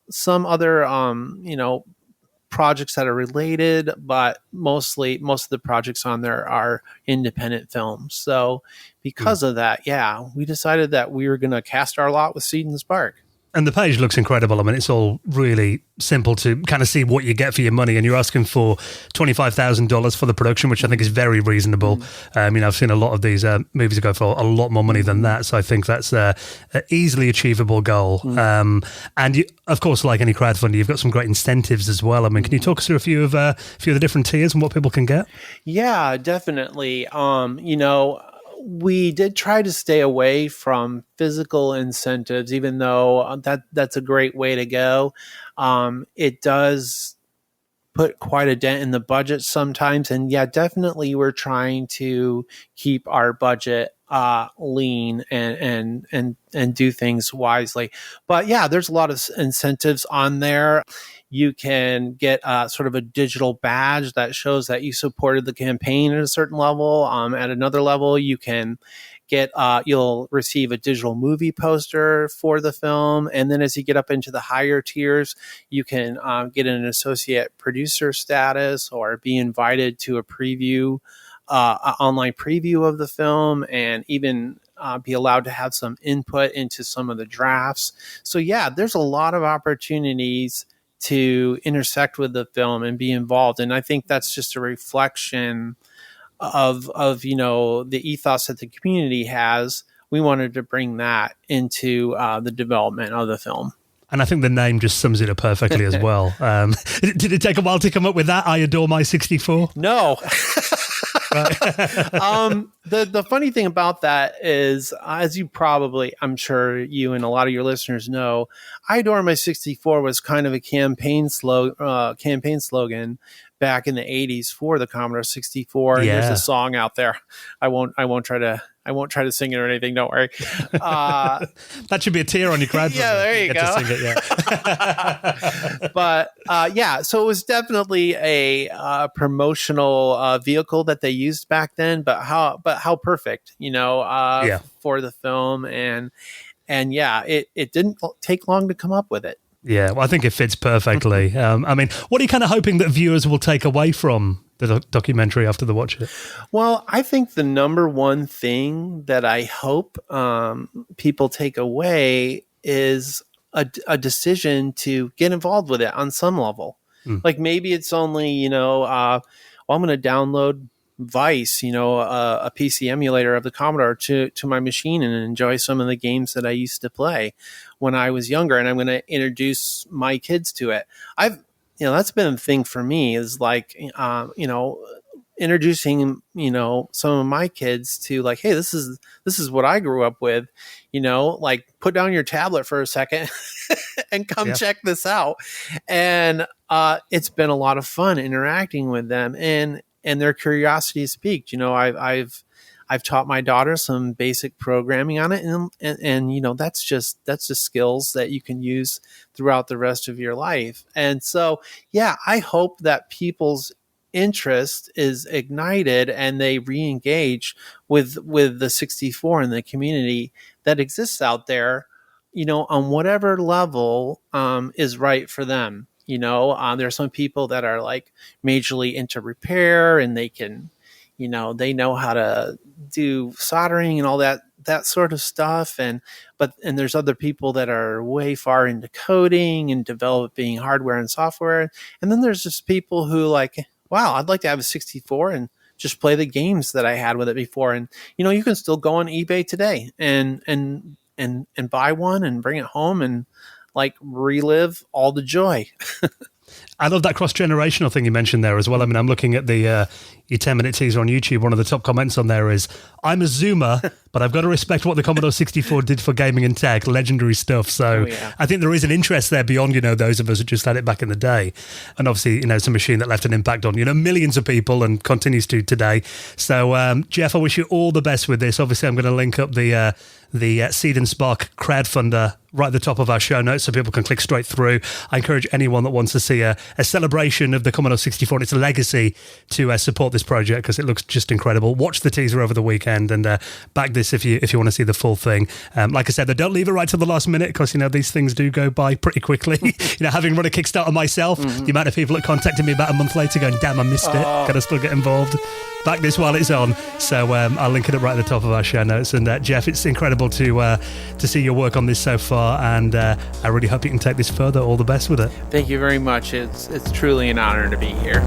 some other, projects that are related, but most of the projects on there are independent films. So because of that, we decided that we were going to cast our lot with Seed and Spark. And the page looks incredible. I mean, it's all really simple to kind of see what you get for your money. And you're asking for $25,000 for the production, which I think is very reasonable. I've seen a lot of these movies go for a lot more money than that. So I think that's an easily achievable goal. And you, of course, like any crowdfunding, you've got some great incentives as well. I mean, can you talk us through a few of the different tiers and what people can get? Yeah, definitely. We did try to stay away from physical incentives, even though that's a great way to go. It does put quite a dent in the budget sometimes. And definitely we're trying to keep our budget lean and do things wisely. But there's a lot of incentives on there. You can get sort of a digital badge that shows that you supported the campaign at a certain level. At another level, you can get you'll receive a digital movie poster for the film. And then as you get up into the higher tiers, you can get an associate producer status or be invited to a preview, online preview of the film, and even be allowed to have some input into some of the drafts. So there's a lot of opportunities to intersect with the film and be involved. And I think that's just a reflection of the ethos that the community has. We wanted to bring that into the development of the film. And I think the name just sums it up perfectly as well. Did it take a while to come up with that? I adore my 64? No. The funny thing about that is, as you probably, I'm sure you and a lot of your listeners know, I Adore My 64 was kind of a campaign slogan back in the 80s for the Commodore 64. And there's a song out there. I won't try to sing it or anything. Don't worry. That should be a tier on your crowdfunding. There you go. To sing it, But so it was definitely a promotional vehicle that they used back then. But how perfect, for the film, and it didn't take long to come up with it. Yeah, well, I think it fits perfectly. What are you kind of hoping that viewers will take away from the documentary after they watch it? Well, I think the number one thing that I hope people take away is a decision to get involved with it on some level. Like maybe it's only, I'm going to download Vice, a PC emulator of the Commodore to my machine and enjoy some of the games that I used to play when I was younger. And I'm going to introduce my kids to it. That's been a thing for me, is like, introducing, some of my kids to like, hey, this is what I grew up with, like put down your tablet for a second and come check this out. And it's been a lot of fun interacting with them, and their curiosity is piqued. I've taught my daughter some basic programming on it, and that's just skills that you can use throughout the rest of your life. And so, I hope that people's interest is ignited and they re-engage with the 64 and the community that exists out there, on whatever level is right for them. There are some people that are like majorly into repair, and they can, they know how to do soldering and all that sort of stuff. And there's other people that are way far into coding and developing hardware and software. And then there's just people who like, wow, I'd like to have a 64 and just play the games that I had with it before. And, you can still go on eBay today and buy one and bring it home and like relive all the joy. I love that cross-generational thing you mentioned there as well. I mean, I'm looking at the your 10-minute teaser on YouTube. One of the top comments on there is, I'm a Zoomer, but I've got to respect what the Commodore 64 did for gaming and tech, legendary stuff. So I think there is an interest there beyond, those of us who just had it back in the day. And obviously, it's a machine that left an impact on, millions of people and continues to today. So, Jeff, I wish you all the best with this. Obviously, I'm going to link up the Seed and Spark crowdfunder right at the top of our show notes so people can click straight through. I encourage anyone that wants to see a celebration of the Commodore 64 and its legacy to support this project because it looks just incredible. Watch the teaser over the weekend and back this if you want to see the full thing. Like I said, don't leave it right till the last minute because, these things do go by pretty quickly. Having run a Kickstarter myself, the amount of people that contacted me about a month later going, damn, I missed it. Got to still get involved. Back this while it's on. So I'll link it up right at the top of our show notes. And Jeff, it's incredible to see your work on this so far, and I really hope you can take this further. All the best with it. Thank you very much. It's truly an honor to be here.